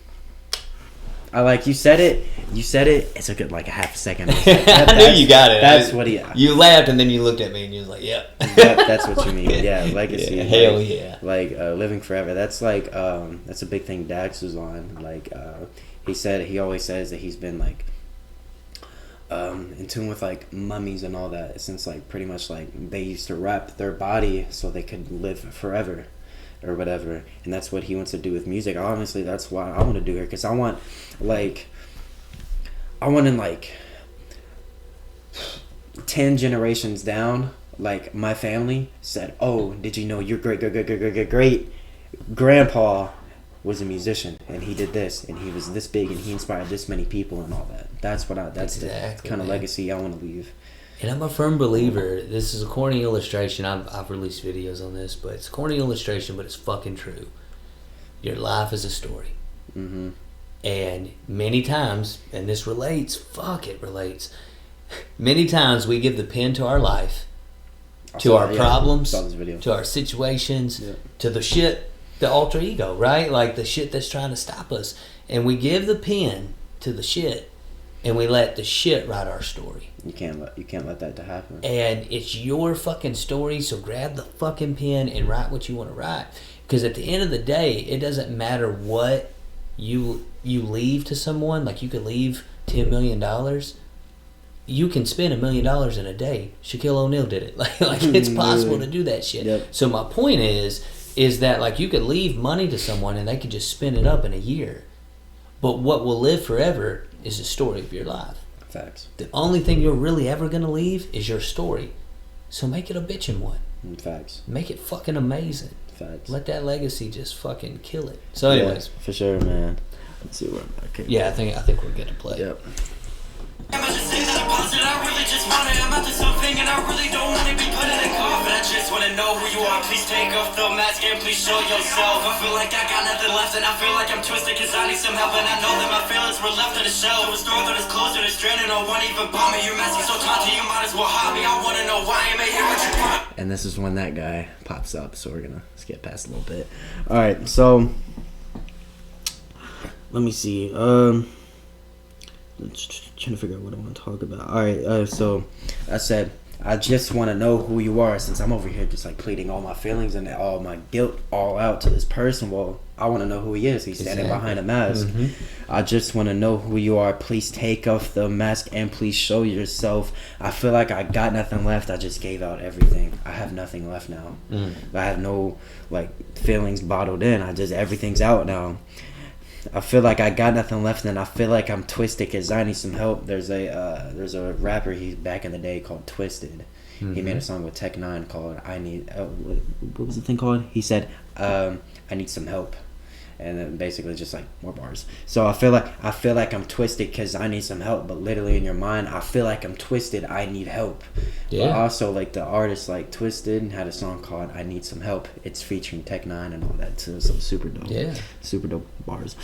Speaker 2: I like you said it. It took like a half a second. I
Speaker 1: knew you got it.
Speaker 2: That's what
Speaker 1: You laughed and then you looked at me and you was like, "Yeah."
Speaker 2: That's what you mean. Yeah, legacy.
Speaker 1: Yeah, hell yeah.
Speaker 2: Like living forever. That's like that's a big thing Dax was on. Like he always says that he's been like. In tune with like mummies and all that since like pretty much like they used to wrap their body so they could live forever or whatever, and that's what he wants to do with music. Honestly, that's why I want to do here, because I want in like 10 generations down, like my family said, oh, did you know your great grandpa was a musician and he did this and he was this big and he inspired this many people and all that. That's the kind of legacy I want to leave.
Speaker 1: And I'm a firm believer, this is a corny illustration, I've released videos on this, but it's a corny illustration, but it's fucking true. Your life is a story. Mm-hmm. And many times, and this relates, many times we give the pen to our life, to our problems, to our situations, to the shit, the alter ego, right? Like the shit that's trying to stop us. And we give the pen to the shit, and we let the shit write our story.
Speaker 2: You can't let that happen.
Speaker 1: And it's your fucking story, so grab the fucking pen and write what you want to write. Because at the end of the day, it doesn't matter what you leave to someone. Like, you could leave $10 million. You can spend $1 million in a day. Shaquille O'Neal did it. Like it's possible to do that shit.
Speaker 2: Yep.
Speaker 1: So my point is that like you could leave money to someone and they could just spend it up in a year. But what will live forever is the story of your life.
Speaker 2: Facts.
Speaker 1: The only thing you're really ever going to leave is your story. So make it a bitchin' one.
Speaker 2: Facts.
Speaker 1: Make it fucking amazing.
Speaker 2: Facts.
Speaker 1: Let that legacy just fucking kill it. So anyways.
Speaker 2: Yeah, for sure, man. Let's see where I'm at. Okay.
Speaker 1: Yeah, I think we're good to play.
Speaker 2: Yep.
Speaker 3: I just say that I'm positive, I really just want it. I'm at this something and I really don't want to be put in a coffin. I just want to know who you are. Please take off the mask and please show yourself. I feel like I got nothing left and I feel like I'm twisted cause I need some help. And I know that my feelings were left in a shell. To a store that is closed and it's stranded. No one even bought me. Your mask is so taunting, you might as well hide me. I want to know why am I here with you.
Speaker 2: And this is when that guy pops up, so we're gonna skip past a little bit. Alright, so let me see. Trying to figure out what I want to talk about. Alright, so I said I just want to know who you are, since I'm over here just like pleading all my feelings and all my guilt all out to this person. Well, I want to know who he is. He's standing behind a mask. I just want to know who you are. Please take off the mask and please show yourself. I feel like I got nothing left. I just gave out everything. I have nothing left now. I have no like feelings bottled in. Everything's out now. I feel like I got nothing left, and I feel like I'm twisted because I need some help. There's a rapper he's back in the day called Twisted. He made a song with Tech 9 called "I Need." What was the thing called? He said, "I need some help," and then basically just like more bars. So I feel like I'm twisted because I need some help, but literally in your mind, I feel like I'm twisted. I need help. Yeah. But also like the artist like Twisted had a song called "I Need Some Help." It's featuring Tech 9 and all that too. So super dope.
Speaker 1: Yeah.
Speaker 2: Super dope bars.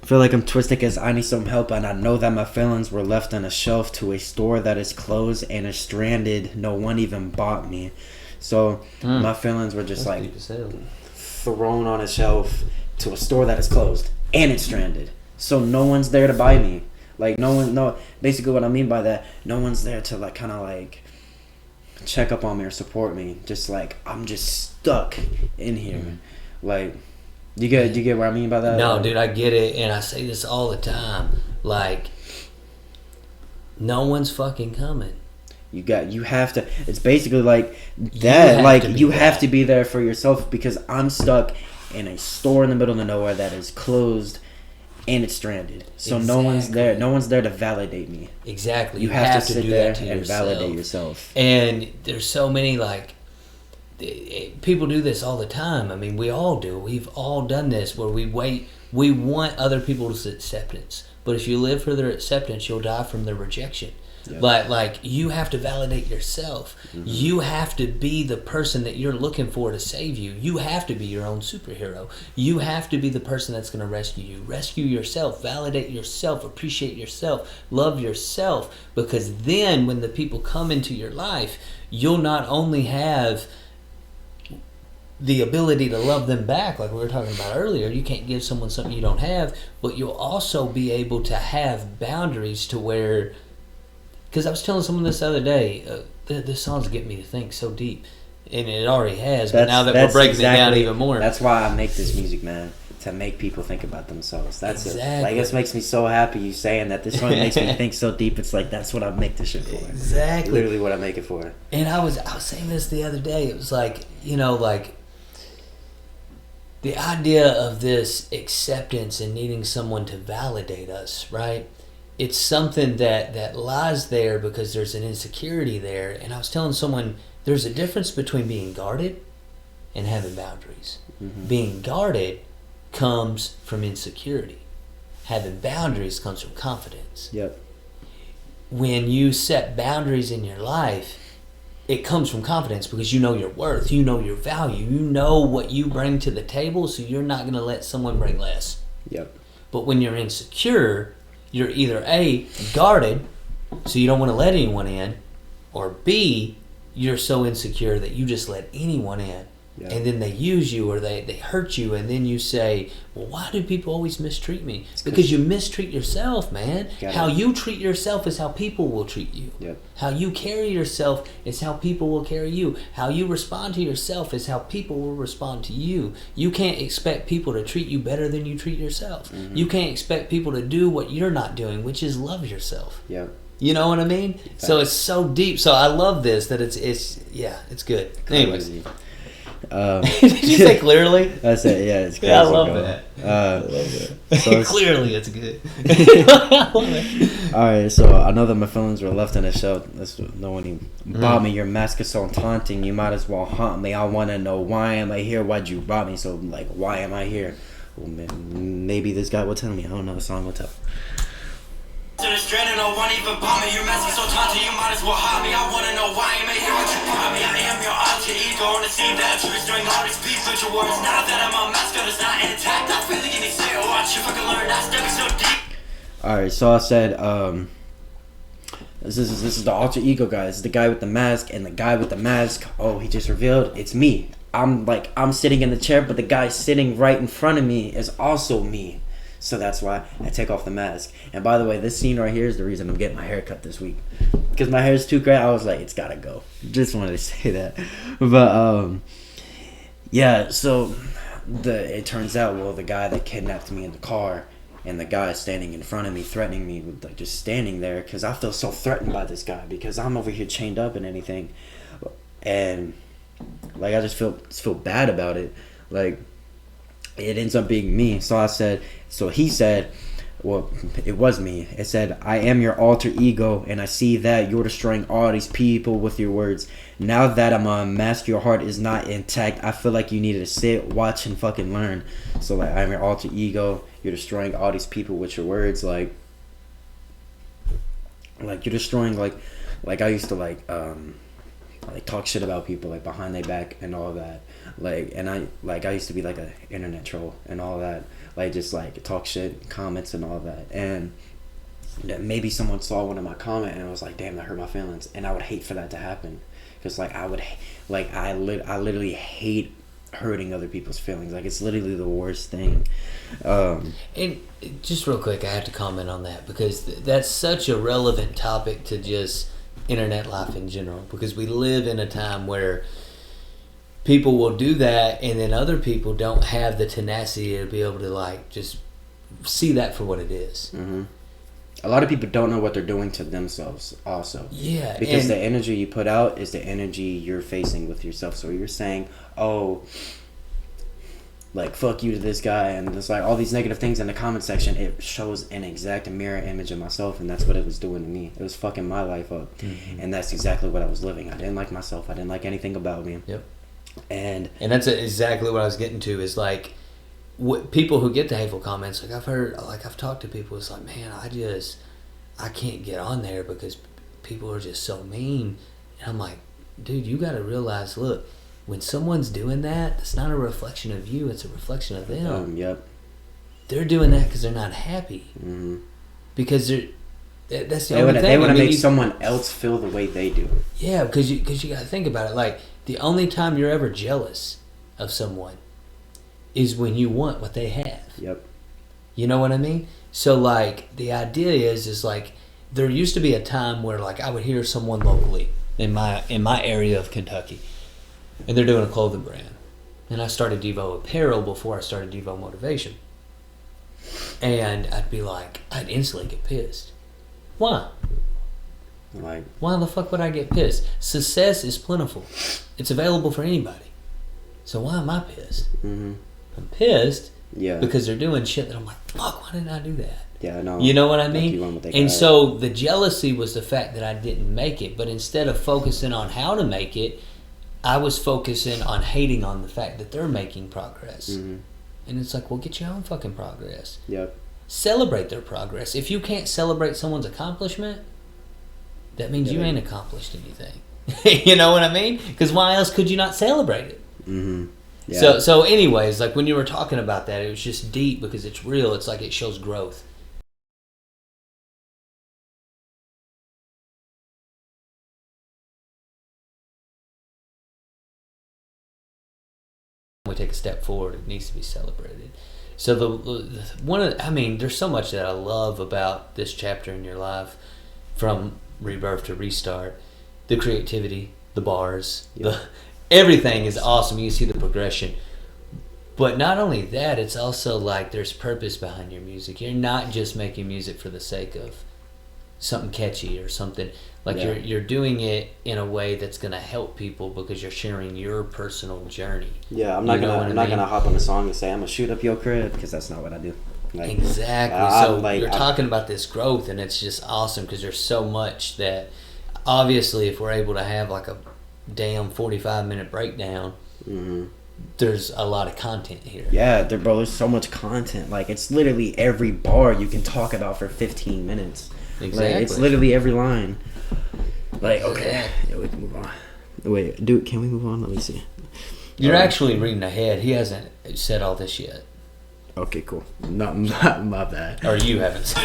Speaker 2: I feel like I'm twisted because I need some help, and I know that my feelings were left on a shelf to a store that is closed and is stranded. No one even bought me. So my feelings were just like thrown on a shelf to a store that is closed and it's stranded. So no one's there to buy me. Like basically what I mean by that, no one's there to like kind of like check up on me or support me. Just like I'm just stuck in here. Like do you get what I mean by that?
Speaker 1: No, dude, I get it, and I say this all the time. Like no one's fucking coming.
Speaker 2: You have to. It's basically like that. You have to be there for yourself, because I'm stuck in a store in the middle of nowhere that is closed and it's stranded. So no one's there. No one's there to validate me.
Speaker 1: Exactly.
Speaker 2: You have to sit there and validate yourself.
Speaker 1: And there's so many like people do this all the time. I mean, we all do. We've all done this where we want other people's acceptance. But if you live for their acceptance, you'll die from their rejection. Yep. But like you have to validate yourself. You have to be the person that you're looking for to save you. You have to be your own superhero. You have to be the person that's going to rescue you. Rescue yourself. Validate yourself. Appreciate yourself. Love yourself. Because then when the people come into your life, you'll not only have the ability to love them back, like we were talking about earlier. You can't give someone something you don't have, but you'll also be able to have boundaries to where, because I was telling someone this the other day, this song's getting me to think so deep, and it already has, but now that we're breaking it down even more.
Speaker 2: That's why I make this music, man, to make people think about themselves. That's it. Like, this makes me so happy you saying that. This song makes me think so deep. It's like, that's what I make this shit for.
Speaker 1: Exactly.
Speaker 2: Literally what I make it for.
Speaker 1: And I was saying this the other day. It was like, like the idea of this acceptance and needing someone to validate us, right? It's something that lies there because there's an insecurity there. And I was telling someone, there's a difference between being guarded and having boundaries. Being guarded comes from insecurity. Having boundaries comes from confidence.
Speaker 2: Yep.
Speaker 1: When you set boundaries in your life, it comes from confidence because you know your worth, you know your value, you know what you bring to the table, so you're not going to let someone bring less.
Speaker 2: Yep.
Speaker 1: But when you're insecure, you're either A, guarded, so you don't want to let anyone in, or B, you're so insecure that you just let anyone in. Yeah. And then they use you or they hurt you, and then you say, well, why do people always mistreat me? It's because you mistreat yourself, man. How you treat yourself is how people will treat you.
Speaker 2: Yep.
Speaker 1: How you carry yourself is how people will carry you. How you respond to yourself is how people will respond to you. You can't expect people to treat you better than you treat yourself. You can't expect people to do what you're not doing, which is love yourself.
Speaker 2: Yep.
Speaker 1: You know what I mean? Thanks. So it's so deep. So I love this, that it's good. Anyways. Did you say clearly?
Speaker 2: That's it. Yeah, it's crazy.
Speaker 1: Yeah, I love that.
Speaker 2: I love it. So
Speaker 1: clearly, it's good.
Speaker 2: I love it. All right, so I know that my feelings were left on the shelf. No one even bought me. Your mask is so taunting. You might as well haunt me. I want to know, why am I here? Why'd you rob me? So like, why am I here? well, maybe this guy will tell me. I don't know. The song will tell.
Speaker 3: To the strand and no one even bought me. You're messing so taunted, you might as well hide me. I wanna know why you made here what you brought me. I am your alter ego on the scene that you're destroying all these beats with your words. Now that I'm on mascot, it's not intact. I feel like you need to say, watch you fucking learn. Not stepping so deep. Alright,
Speaker 2: so I said, this is the alter ego guy. This is the guy with the mask, and the guy with the mask, oh, he just revealed it's me. I'm sitting in the chair, but the guy sitting right in front of me is also me. So that's why I take off the mask. And by the way, this scene right here is the reason I'm getting my hair cut this week. Because my hair is too gray. I was like, it's gotta go. Just wanted to say that. But, yeah, so it turns out, well, the guy that kidnapped me in the car and the guy standing in front of me, threatening me with like just standing there, because I feel so threatened by this guy because I'm over here chained up and anything. And, like, I just feel bad about it. Like, it ends up being me. So he said, well, it was me. It said, I am your alter ego, and I see that you're destroying all these people with your words. Now that I'm unmasked, your heart is not intact. I feel like you need to sit, watch, and fucking learn. So, like, I'm your alter ego. You're destroying all these people with your words. Like you're destroying, like I used to, like talk shit about people, like, behind their back and all that. And I used to be like a internet troll and all that, like, just like talk shit, comments and all that. And maybe someone saw one of my comment and was like, damn, that hurt my feelings. And I would hate for that to happen, because I literally hate hurting other people's feelings. Like, it's literally the worst thing.
Speaker 1: And just real quick, I have to comment on that, because that's such a relevant topic to just internet life in general, because we live in a time where people will do that, and then other people don't have the tenacity to be able to, like, just see that for what it is.
Speaker 2: Mm-hmm. A lot of people don't know what they're doing to themselves also.
Speaker 1: Yeah.
Speaker 2: Because the energy you put out is the energy you're facing with yourself. So you're saying, oh, like, fuck you to this guy, and it's like all these negative things in the comment section. It shows an exact mirror image of myself, and that's what it was doing to me. It was fucking my life up. Mm-hmm. And that's exactly what I was living. I didn't like myself. I didn't like anything about me.
Speaker 1: Yep.
Speaker 2: And
Speaker 1: that's exactly what I was getting to, is like, people who get the hateful comments, like, I've talked to people, it's like, man, I can't get on there because people are just so mean. And I'm like, dude, you got to realize, look, when someone's doing that, it's not a reflection of you, it's a reflection of them.
Speaker 2: Yep.
Speaker 1: They're doing that because they're not happy. Mm-hmm. Because that's the only thing.
Speaker 2: They want to make someone else feel the way they do.
Speaker 1: Yeah, because you got to think about it. Like, the only time you're ever jealous of someone is when you want what they have.
Speaker 2: Yep.
Speaker 1: You know what I mean? So, like, the idea is like, there used to be a time where, like, I would hear someone locally in my area of Kentucky, and they're doing a clothing brand, and I started Devo Apparel before I started Devo Motivation, and I'd instantly get pissed. Why?
Speaker 2: Like,
Speaker 1: why the fuck would I get pissed? Success is plentiful. It's available for anybody. So why am I pissed?
Speaker 2: Mm-hmm.
Speaker 1: I'm pissed
Speaker 2: Yeah.
Speaker 1: because they're doing shit that I'm like, fuck, why didn't I do that?
Speaker 2: Yeah, I know.
Speaker 1: You know what I mean? And so the jealousy was the fact that I didn't make it. But instead of focusing on how to make it, I was focusing on hating on the fact that they're making progress.
Speaker 2: Mm-hmm.
Speaker 1: And it's like, well, get your own fucking progress.
Speaker 2: Yep.
Speaker 1: Celebrate their progress. If you can't celebrate someone's accomplishment, that means you ain't accomplished anything. You know what I mean? Because why else could you not celebrate it?
Speaker 2: Mm-hmm. Yeah.
Speaker 1: So anyways, like, when you were talking about that, it was just deep because it's real. It's like it shows growth. We take a step forward, it needs to be celebrated. So there's so much that I love about this chapter in your life, from rebirth to restart. The creativity, the bars, everything is awesome. You see the progression. But not only that, it's also like there's purpose behind your music. You're not just making music for the sake of something catchy or something. Like, you're doing it in a way that's going to help people because you're sharing your personal journey.
Speaker 2: Yeah, I'm not gonna hop on a song and say I'm gonna shoot up your crib, because that's not what I do. Like,
Speaker 1: exactly. You're talking about this growth, and it's just awesome because there's so much that, obviously, if we're able to have like a damn 45-minute breakdown,
Speaker 2: mm-hmm.
Speaker 1: there's a lot of content here.
Speaker 2: Yeah, bro, there's so much content. Like, it's literally every bar you can talk about for 15 minutes.
Speaker 1: Exactly.
Speaker 2: Like, it's literally every line. Like, okay, yeah, we can move on. Wait, dude, can we move on? Let me see.
Speaker 1: You're actually reading ahead. He hasn't said all this yet.
Speaker 2: Okay, cool. Not my bad.
Speaker 1: Or you haven't said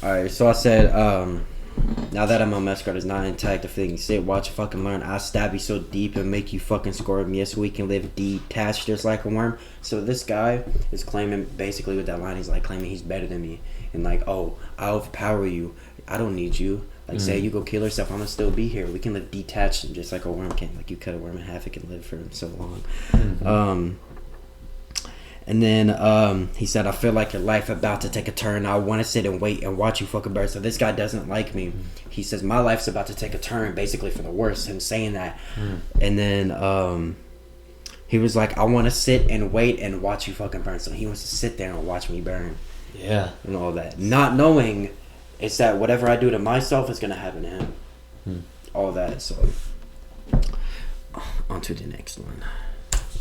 Speaker 2: Alright, so I said, now that my mascot is not intact, the thing you say, watch you fucking learn. I'll stab you so deep and make you fucking squirm. Yes, we can live detached just like a worm. So this guy is claiming, basically with that line, he's like claiming he's better than me. And like, oh, I'll overpower you. I don't need you. Like, say you go kill yourself, I'm gonna still be here. We can live detached just like a worm can. Like, you cut a worm in half, it can live for so long. And then he said, I feel like your life about to take a turn. I want to sit and wait and watch you fucking burn. So this guy doesn't like me. He says, my life's about to take a turn, basically for the worse, him saying that. And then he was like, I want to sit and wait and watch you fucking burn. So he wants to sit there and watch me burn.
Speaker 1: Yeah.
Speaker 2: And all that. Not knowing it's that whatever I do to myself is going to happen to him. All that. So on to the next one.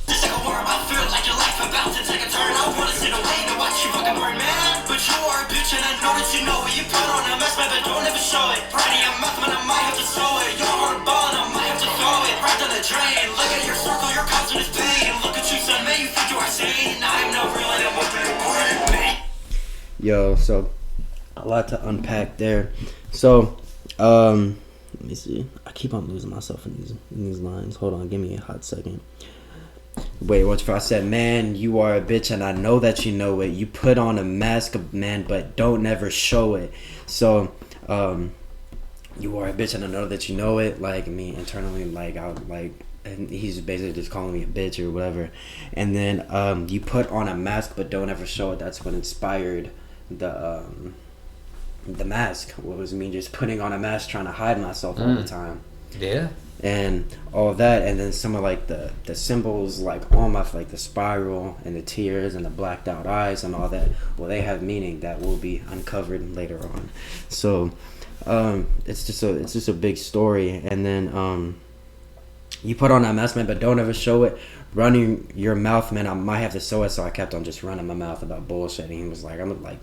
Speaker 3: Just like a worm, I feel like your life about to take a turn. I wanna sit away to watch you fucking burn, man. But you are a bitch and I know that you know it. You put on a mess, man, but don't ever show it. Right in your mouth, man, I might have to throw it. You're hard ball, I might have to throw it. Right down the drain. Look at your circle, you're causing this pain. Look at you, son, man, you think you are sane. I'm not real, I am up in your brain, man.
Speaker 2: Yo, so a lot to unpack there. So, let me see. I keep on losing myself in these lines. Hold on, give me a hot second. Wait, what if I said, man, you are a bitch and I know that you know it. You put on a mask, man, but don't never show it. So, you are a bitch and I know that you know it. Like, me internally, like, and he's basically just calling me a bitch or whatever. And then, you put on a mask, but don't ever show it. That's what inspired the mask. What was me just putting on a mask, trying to hide myself all the time.
Speaker 1: Yeah.
Speaker 2: And all of that, and then some of like the symbols, like on my, like the spiral and the tears and the blacked out eyes and all that, well, they have meaning that will be uncovered later on. So it's just a big story. And then you put on that mask, man, but don't ever show it. Running your mouth, man, I might have to sew it. So I kept on just running my mouth about bullshit. And he was like, I'm like,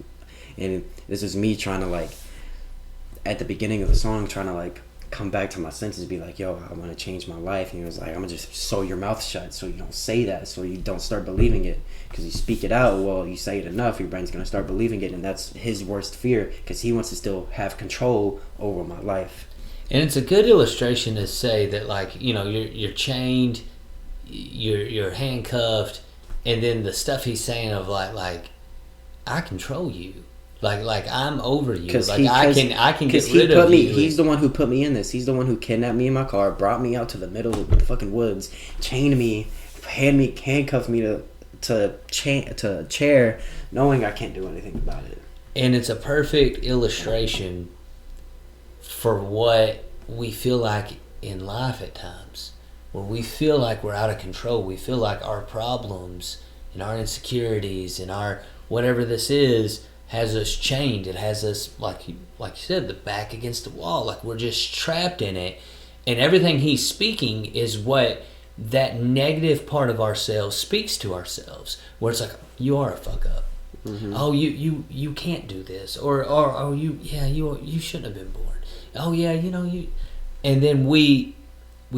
Speaker 2: and this is me trying to, like, at the beginning of the song, trying to like come back to my senses, be like, yo, I want to change my life. And he was like, I'm gonna just sew your mouth shut so you don't say that, so you don't start believing it, because you speak it out, well, you say it enough, your brain's gonna start believing it. And that's his worst fear, because he wants to still have control over my life.
Speaker 1: And it's a good illustration to say that, like, you know, you're chained, you're handcuffed, and then the stuff he's saying of like I control you. Like I'm over you. Like I can get rid of you.
Speaker 2: He's the one who put me in this. He's the one who kidnapped me in my car, brought me out to the middle of the fucking woods, chained me, handcuffed me to a chair, knowing I can't do anything about it.
Speaker 1: And it's a perfect illustration for what we feel like in life at times, where we feel like we're out of control. We feel like our problems and our insecurities and our whatever this is has us chained. It has us, like you said, the back against the wall. Like we're just trapped in it. And everything he's speaking is what that negative part of ourselves speaks to ourselves. Where it's like, you are a fuck up. Mm-hmm. Oh, you can't do this. Or oh, you shouldn't have been born. Oh yeah, you. And then we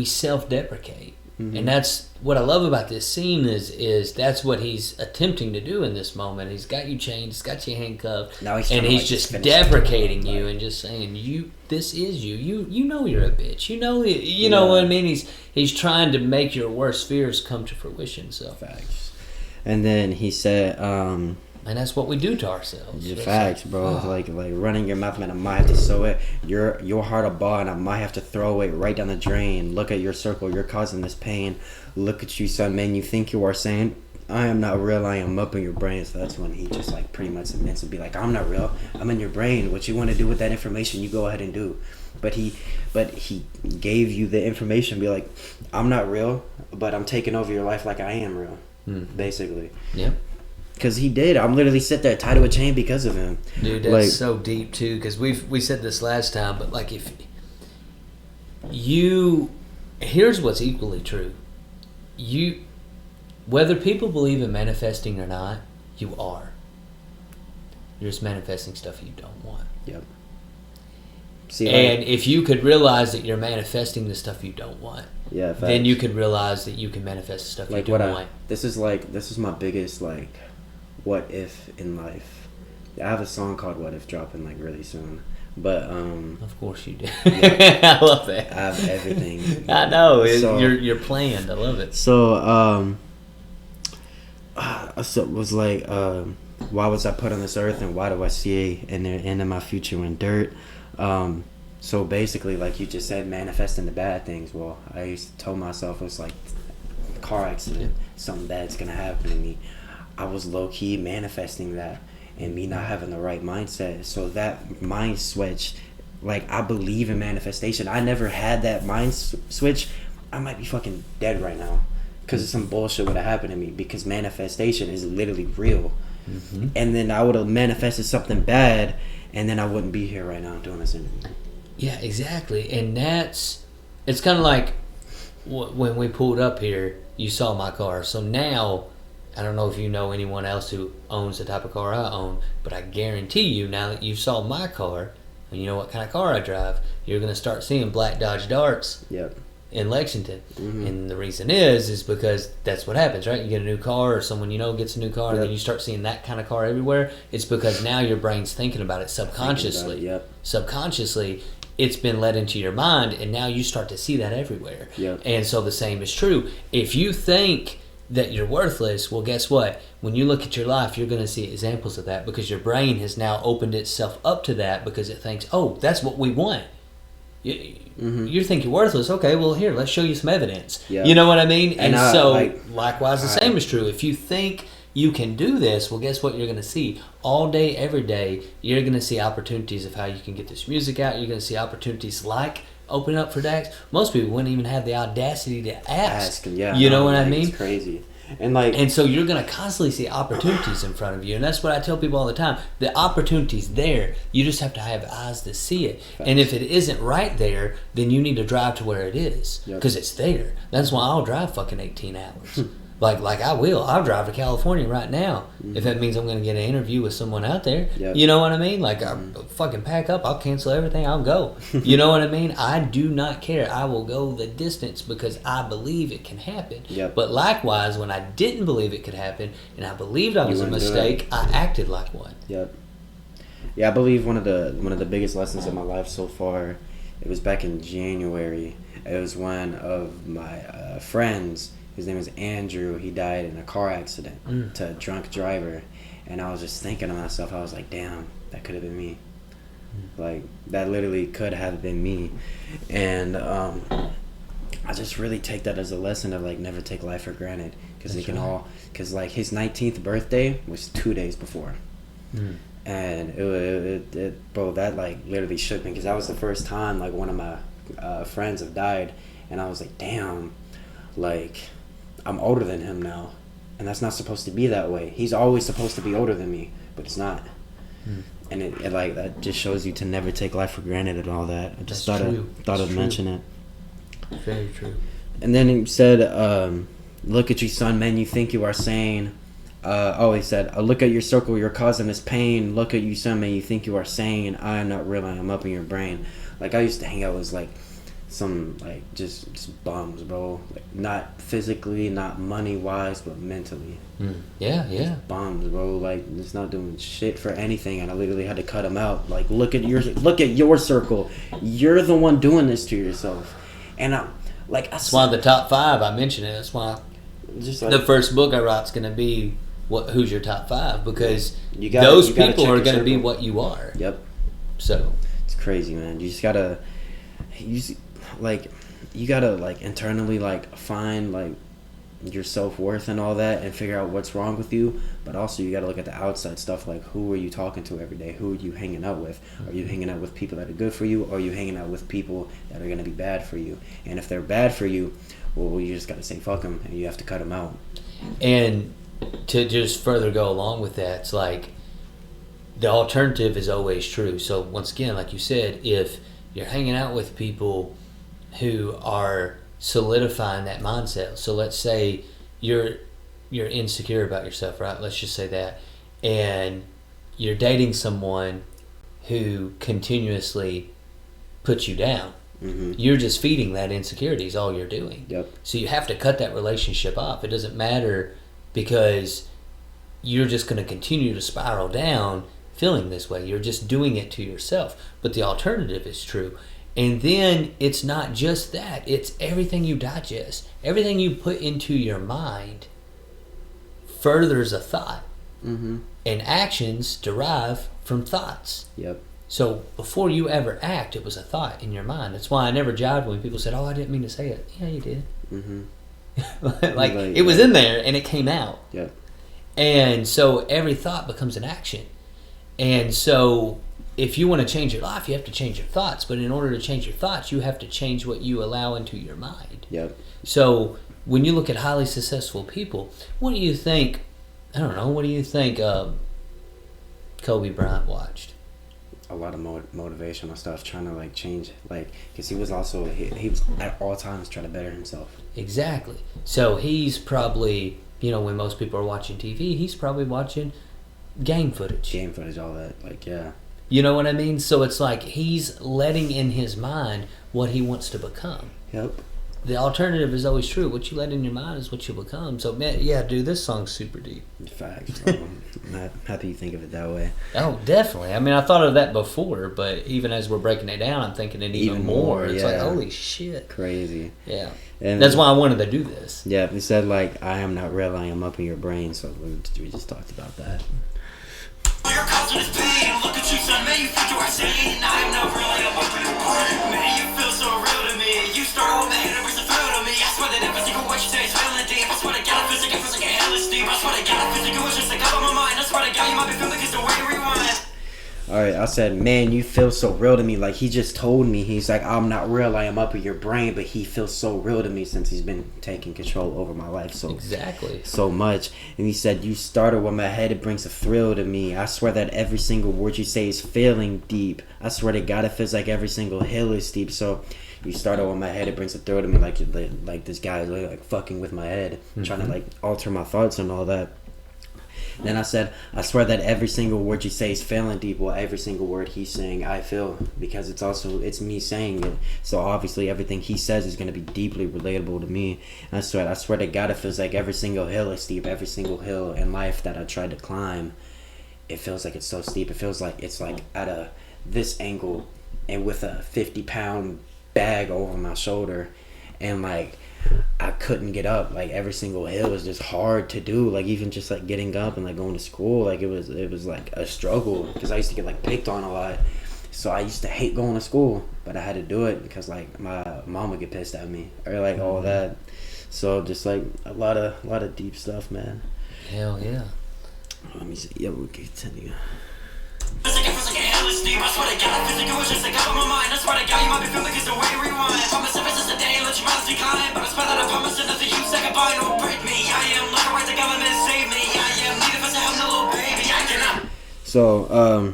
Speaker 1: self-deprecate. Mm-hmm. And that's what I love about this scene is that's what he's attempting to do in this moment. He's got you chained, he's got you handcuffed, and he's just deprecating you and just saying, this is you. You know you're a bitch. You know what I mean? He's trying to make your worst fears come to fruition. So
Speaker 2: facts. And then he said,
Speaker 1: and that's what we do to ourselves.
Speaker 2: Facts, bro. Oh. Like running your mouth, man, I might have to sew it. Your heart a ball, and I might have to throw it right down the drain. Look at your circle, you're causing this pain. Look at you, son, man, you think you are saying, I am not real, I am up in your brain. So that's when he just like pretty much admits to be like, I'm not real, I'm in your brain. What you want to do with that information, you go ahead and do. But he gave you the information, be like, I'm not real, but I'm taking over your life like I am real, basically.
Speaker 1: Yeah.
Speaker 2: Because he did. I'm literally sit there tied to a chain because of him.
Speaker 1: Dude, that's like, so deep too. Because we said this last time, but like if you, here's what's equally true. Whether people believe in manifesting or not, you are. You're just manifesting stuff you don't want.
Speaker 2: Yep.
Speaker 1: See, and if you could realize that you're manifesting the stuff you don't want, then you could realize that you can manifest the stuff you don't want.
Speaker 2: This is my biggest like what if in life. I have a song called What If dropping like really soon. But
Speaker 1: of course you do. Yeah. I love that.
Speaker 2: I have everything.
Speaker 1: I know. You're planned. I love it.
Speaker 2: So it was like why was I put on this earth and why do I see in the end of my future in dirt? So basically, like you just said, manifesting the bad things. Well, I used to tell myself it was like a car accident, something bad's gonna happen to me. I was low key manifesting that, and me not having the right mindset. So that mind switch, like I believe in manifestation. I never had that mind switch. I might be fucking dead right now because some bullshit would have happened to me. Because manifestation is literally real. Mm-hmm. And then I would have manifested something bad, and then I wouldn't be here right now doing this interview.
Speaker 1: Yeah, exactly. And it's kind of like when we pulled up here, you saw my car. So now, I don't know if you know anyone else who owns the type of car I own, but I guarantee you now that you saw my car, and you know what kind of car I drive, you're going to start seeing black Dodge Darts.
Speaker 2: Yep.
Speaker 1: In Lexington. Mm-hmm. And the reason is because that's what happens, right? You get a new car, or someone you know gets a new car, and then you start seeing that kind of car everywhere. It's because now your brain's thinking about it subconsciously. Subconsciously, it's been let into your mind, and now you start to see that everywhere.
Speaker 2: Yep.
Speaker 1: And so the same is true. If you think that you're worthless, well, guess what? When you look at your life, you're going to see examples of that because your brain has now opened itself up to that because it thinks, oh, that's what we want. You think you're worthless. Okay, well, here, let's show you some evidence. Yeah. You know what I mean? And likewise, the same is true. If you think you can do this, well, guess what you're going to see? All day, every day, you're going to see opportunities of how you can get this music out. You're going to see opportunities like opening up for Dax. Most people wouldn't even have the audacity to ask. You know what I mean?
Speaker 2: It's crazy.
Speaker 1: And so you're going to constantly see opportunities in front of you. And that's what I tell people all the time. The opportunity's there. You just have to have eyes to see it. Facts. And if it isn't right there, then you need to drive to where it is. Because it's there. That's why I'll drive fucking 18 hours. Like I will. I'll drive to California right now. Mm-hmm. If that means I'm going to get an interview with someone out there. Yep. You know what I mean? Like, I'll fucking pack up. I'll cancel everything. I'll go. You know what I mean? I do not care. I will go the distance because I believe it can happen.
Speaker 2: Yep.
Speaker 1: But likewise, when I didn't believe it could happen and I believed I was a mistake, I acted like one.
Speaker 2: Yep. Yeah, I believe one of the biggest lessons of my life so far, it was back in January. It was one of my friends. His name was Andrew. He died in a car accident to a drunk driver. And I was just thinking to myself, I was like, damn, that could have been me. Like, that literally could have been me. And I just really take that as a lesson of, like, never take life for granted. Because like, his 19th birthday was 2 days before. And bro, that, like, literally shook me. Because that was the first time, like, one of my friends have died. And I was like, damn, like, I'm older than him now, and that's not supposed to be that way. He's always supposed to be older than me, but it's not. And it like that just shows you to never take life for granted and all that. I just thought I'd mention it.
Speaker 1: Very true.
Speaker 2: And then he said, "Look at you, son, man. You think you are sane." He said, "Look at your circle. You're causing this pain. Look at you, son, man. You think you are sane. I am not real. I am up in your brain." Like, I used to hang out with like some like just bums, bro. Like, not physically, not money wise, but mentally.
Speaker 1: Yeah.
Speaker 2: Just bums, bro. Like, just not doing shit for anything, and I literally had to cut them out. Like, look at your circle. You're the one doing this to yourself. And that's
Speaker 1: why the top 5 I mentioned it. That's why just like, the first book I write's gonna be who's your top 5, because those people are gonna be what you are.
Speaker 2: Yep.
Speaker 1: So
Speaker 2: it's crazy, man. You just gotta. You gotta like internally like find like your self-worth and all that and figure out what's wrong with you, but also you gotta look at the outside stuff, like who are you talking to every day, who are you hanging out with, are you hanging out with people that are good for you, or are you hanging out with people that are gonna be bad for you? And if they're bad for you, well, you just gotta say fuck them and you have to cut them out.
Speaker 1: And to just further go along with that, it's like the alternative is always true. So once again, like you said, if you're hanging out with people who are solidifying that mindset, so let's say you're insecure about yourself, right? Let's just say that, and you're dating someone who continuously puts you down. Mm-hmm. You're just feeding that insecurity is all you're doing.
Speaker 2: Yep.
Speaker 1: So you have to cut that relationship off. It doesn't matter, because you're just going to continue to spiral down feeling this way. You're just doing it to yourself. But the alternative is true. And then it's not just that. It's everything you digest. Everything you put into your mind furthers a thought. Mm-hmm. And actions derive from thoughts.
Speaker 2: Yep.
Speaker 1: So before you ever act, it was a thought in your mind. That's why I never jibed when people said, "Oh, I didn't mean to say it." Yeah, you did. Mm-hmm. like it was in there and it came out.
Speaker 2: Yeah.
Speaker 1: And so every thought becomes an action. And so if you want to change your life, you have to change your thoughts. But in order to change your thoughts, you have to change what you allow into your mind.
Speaker 2: Yep.
Speaker 1: So when you look at highly successful people, what do you think? I don't know. What do you think Kobe Bryant watched?
Speaker 4: A lot of motivational stuff, trying to like change, like, because he was also he was at all times trying to better himself.
Speaker 1: Exactly. So he's probably, when most people are watching TV, he's probably watching game footage,
Speaker 4: all that, like, yeah.
Speaker 1: You know what I mean? So it's like he's letting in his mind what he wants to become.
Speaker 4: Yep.
Speaker 1: The alternative is always true. What you let in your mind is what you become. So, man, yeah, dude, this song's super deep.
Speaker 4: Facts. I'm happy you think of it that way.
Speaker 1: Oh, definitely. I mean, I thought of that before, but even as we're breaking it down, I'm thinking it even more. It's like, holy shit.
Speaker 4: Crazy.
Speaker 1: Yeah. And that's why I wanted to do this.
Speaker 4: Yeah, he said, like, I am not real, I am up in your brain. So we just talked about that.
Speaker 3: Your causing is pain. Look at you, son, man, you think you are sane. I am not real, I am up in your brain. Man, you feel so real to me. You start with my head, it brings a thrill to me. I swear that every single word you say is feeling deep. I swear to God, it feels like hell is deep. I swear to God, it feels like it was just like up on my mind. I swear to God, you might be feeling like it's the way to rewind.
Speaker 4: Alright, I said, man, you feel so real to me. Like, he just told me, he's like, I'm not real, I am up in your brain, but he feels so real to me since he's been taking control over my life so much. And he said, you started with my head, it brings a thrill to me. I swear that every single word you say is feeling deep. I swear to God, it feels like every single hill is steep. So you started with my head, it brings a thrill to me. Like this guy is like fucking with my head, trying to like alter my thoughts and all that. Then I said, I swear that every single word you say is feeling deep. Well, every single word he's saying, I feel, because it's me saying it. So obviously everything he says is going to be deeply relatable to me. And I swear to God, it feels like every single hill is steep. Every single hill in life that I tried to climb, it feels like it's so steep. It feels like it's like at this angle and with a 50-pound bag over my shoulder. And like, I couldn't get up. Like, every single hill was just hard to do. Like, even just like getting up and like going to school, like it was like a struggle, because I used to get like picked on a lot. So I used to hate going to school, but I had to do it because like my mom would get pissed at me or like all that. So just like a lot of deep stuff, man.
Speaker 1: Hell yeah.
Speaker 4: Let me see. Yeah, we'll continue.
Speaker 3: I swear to God, I was just like up on my mind. I swear to God, you might be feeling like it's the way to rewind. Promise if it's just a day and let your mouth decline. But I swear that I promise that nothing you say goodbye don't break me. I am looking right to government save me. I am needed for some help, no little baby. I cannot.
Speaker 4: So,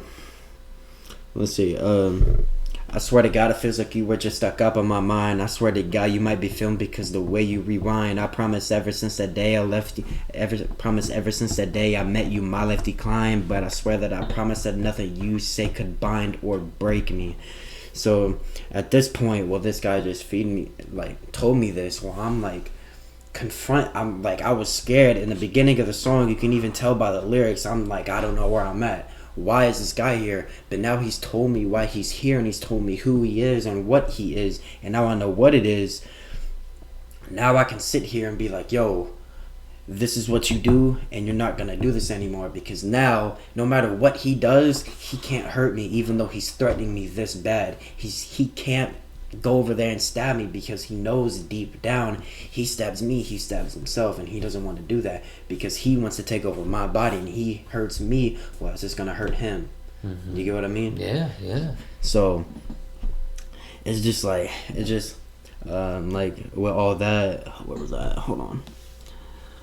Speaker 4: let's see. I swear to God, it feels like you were just stuck up on my mind. I swear to God, you might be feeling because the way you rewind. I promise ever since that day I left you, ever since that day I met you, my life declined. But I swear that I promise that nothing you say could bind or break me. So at this point, well, this guy just told me this. Well, I'm like, I was scared. In the beginning of the song, you can even tell by the lyrics, I'm like, I don't know where I'm at. Why is this guy here? But now he's told me why he's here, and he's told me who he is and what he is, and now I know what it is. Now I can sit here and be like, yo, this is what you do, and you're not gonna do this anymore, because now no matter what he does, he can't hurt me, even though he's threatening me this bad. He can't go over there and stab me, because he knows deep down he stabs me, he stabs himself, and he doesn't want to do that because he wants to take over my body, and he hurts me. Well, it's just gonna hurt him. Mm-hmm. You get what I mean?
Speaker 1: Yeah.
Speaker 4: So it's just like like with all that, where was that? Hold on,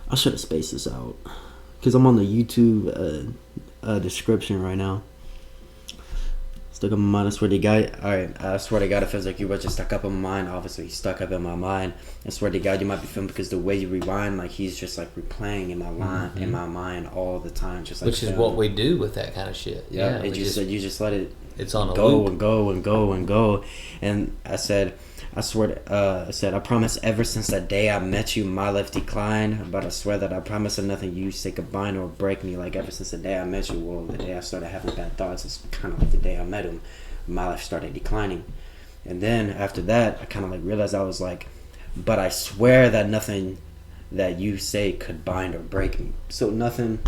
Speaker 4: I should have spaced this out. because I'm on the YouTube description right now. Stuck up in my mind. I swear to God. Alright, I swear to God, it feels like you were just stuck up in my mind. Obviously, stuck up in my mind. I swear to God, you might be filming because the way you rewind, like he's just like replaying in my line, in my mind all the time, just like.
Speaker 1: Which is what we do with that kind of shit.
Speaker 4: Yeah, you just let it.
Speaker 1: It's on a
Speaker 4: go
Speaker 1: loop.
Speaker 4: and go and go and go, and I said, I swear, I promise ever since that day I met you, my life declined. But I swear that I promise that nothing you say could bind or break me. Like ever since the day I met you, well, the day I started having bad thoughts, it's kind of like the day I met him, my life started declining. And then after that, I kind of like realized I was like, but I swear that nothing that you say could bind or break me. So nothing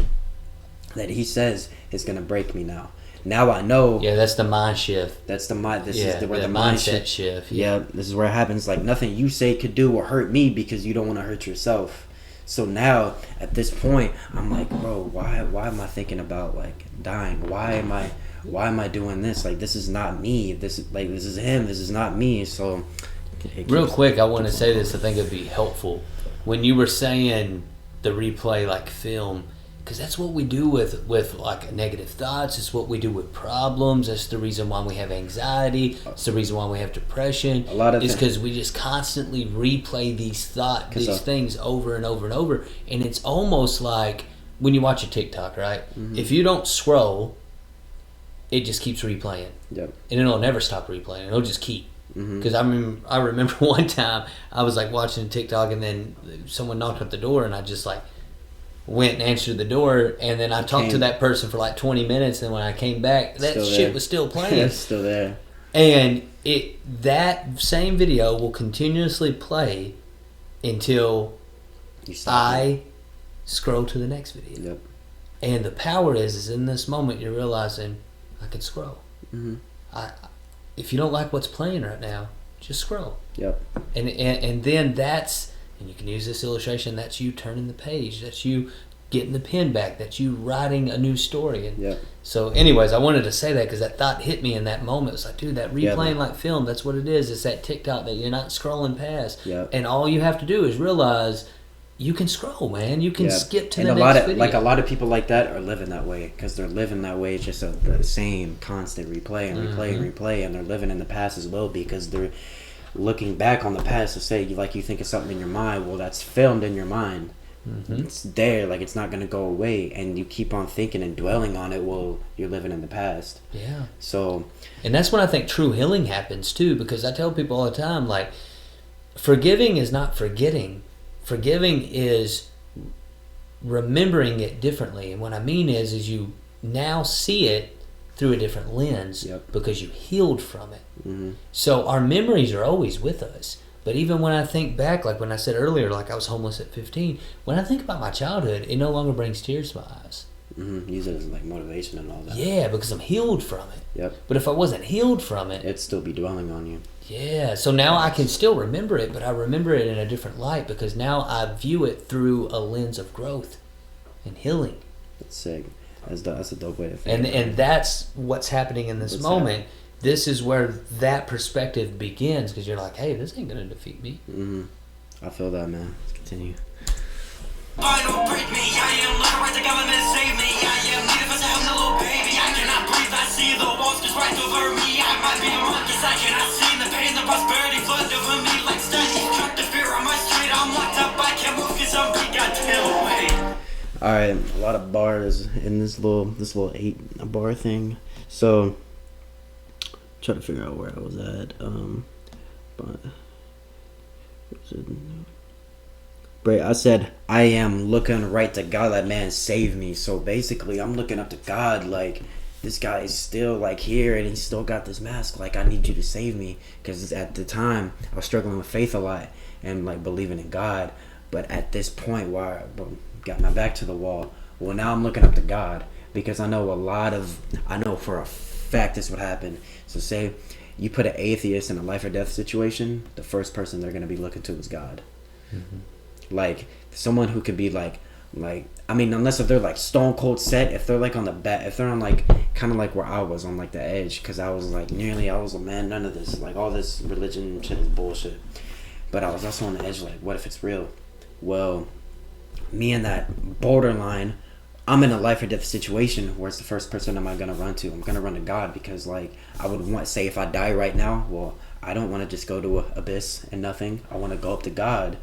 Speaker 4: that he says is gonna break me now. Now I know.
Speaker 1: Yeah, that's the mind shift.
Speaker 4: That's the mind. This is where the mindset
Speaker 1: shift.
Speaker 4: Yeah, this is where it happens. Like nothing you say could do or hurt me because you don't want to hurt yourself. So now at this point, I'm like, bro, why am I thinking about like dying? Why am I doing this? Like this is not me. This is him. This is not me. So
Speaker 1: real quick, I want to say this. I think it'd be helpful when you were saying the replay like film. Because that's what we do with like negative thoughts. It's what we do with problems. That's the reason why we have anxiety. It's the reason why we have depression.
Speaker 4: A lot of
Speaker 1: it's because we just constantly replay these things over and over and over. And it's almost like when you watch a TikTok, right? Mm-hmm. If you don't scroll, it just keeps replaying.
Speaker 4: Yep.
Speaker 1: And it'll never stop replaying. It'll just keep. Because I remember one time I was like watching TikTok and then someone knocked at the door and I just like went and answered the door, and then I talked to that person for like 20 minutes, and when I came back, that shit was still playing.
Speaker 4: It's still there.
Speaker 1: And that same video will continuously play until I scroll to the next video.
Speaker 4: Yep.
Speaker 1: And the power is in this moment you're realizing I can scroll.
Speaker 4: Mm-hmm.
Speaker 1: If you don't like what's playing right now, just scroll.
Speaker 4: Yep.
Speaker 1: And then that's... And you can use this illustration. That's you turning the page. That's you getting the pen back. That's you writing a new story. And so, anyways, I wanted to say that because that thought hit me in that moment. It's like, dude, that replaying like film. That's what it is. It's that TikTok that you're not scrolling past.
Speaker 4: Yep.
Speaker 1: And all you have to do is realize you can scroll, man. You can skip to the next video.
Speaker 4: Like a lot of people like that are living that way because they're living that way. It's just the same constant replay and replay and replay, and they're living in the past as well because they're looking back on the past to say like you think of something in your mind, well that's filmed in your mind. It's there, like it's not going to go away, and you keep on thinking and dwelling on it. Well, you're living in the past. So
Speaker 1: and that's when I think true healing happens too, because I tell people all the time, like, forgiving is not forgetting. Forgiving is remembering it differently, and what I mean is you now see it through a different lens because you healed from it. So our memories are always with us. But even when I think back, like when I said earlier, like I was homeless at 15, when I think about my childhood, it no longer brings tears to my eyes.
Speaker 4: Use it as like motivation and all that.
Speaker 1: Yeah, because I'm healed from it. But if I wasn't healed from it,
Speaker 4: it'd still be dwelling on you.
Speaker 1: Yeah, so now I can still remember it, but I remember it in a different light because now I view it through a lens of growth and healing.
Speaker 4: That's sick. That's a dope way to think.
Speaker 1: And that's what's happening in this moment. This is where that perspective begins because you're like, hey, this ain't gonna defeat me.
Speaker 4: I feel that, man. Let's continue.
Speaker 3: I don't break me, I am not right, the government save me. I am needed for help, no little baby. I cannot breathe, I see the walls just right over me. I might be a monkey, I cannot see the pain, the prosperity flood over me like study. Cut the fear on my street, I'm locked up, I can't move cause I'm big, goddamn away.
Speaker 4: Alright, a lot of bars in this little 8-bar thing. So try to figure out where I was at. But I said I am looking right to God, like man save me. So basically I'm looking up to God like this guy is still like here and he's still got this mask, like I need you to save me, because at the time I was struggling with faith a lot and like believing in God. But at this point where I got my back to the wall, well now I'm looking up to God because I know for a fact this would happen. So say you put an atheist in a life or death situation, the first person they're going to be looking to is God. Like someone who could be like I mean, unless if they're like stone cold set, if they're like on the back, if they're on like kind of like where I was on like the edge, because I was like I was like, man, none of this, like all this religion shit is bullshit. But I was also on the edge, like what if it's real? Well, me and that borderline I'm in a life or death situation, where's the first person am I going to run to? I'm going to run to God, because like I would want, say if I die right now, well, I don't want to just go to an abyss and nothing. I want to go up to God.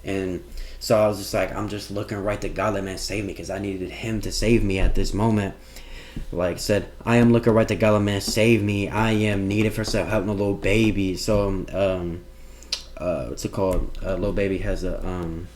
Speaker 4: And so I was just like, I'm just looking right to God, let man save me, because I needed him to save me at this moment. Like said, I am looking right to God, let man save me. I am needed for some help, no little baby. So what's it called? Lil Baby has a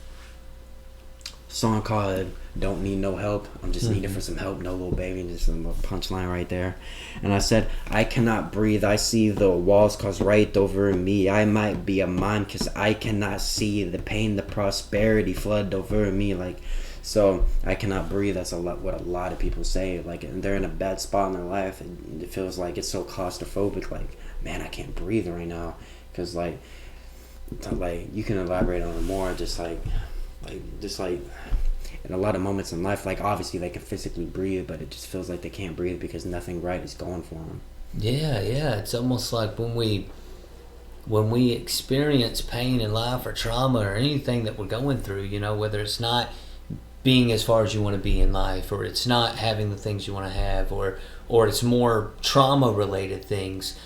Speaker 4: song called Don't Need No Help. I'm just needed for some help, no little baby. And just a little punchline right there. And I said, I cannot breathe. I see the walls cause right over me. I might be a mime because I cannot see the pain, the prosperity flood over me. Like, so I cannot breathe. That's a lot what a lot of people say. Like, and they're in a bad spot in their life, and it feels like it's so claustrophobic. Like, man, I can't breathe right now. Because like you can elaborate on it more. Just like in a lot of moments in life, like obviously they can physically breathe, but it just feels like they can't breathe because nothing right is going for them.
Speaker 1: Yeah. It's almost like when we experience pain in life or trauma or anything that we're going through, you know, whether it's not being as far as you want to be in life, or it's not having the things you want to have, or it's more trauma related things.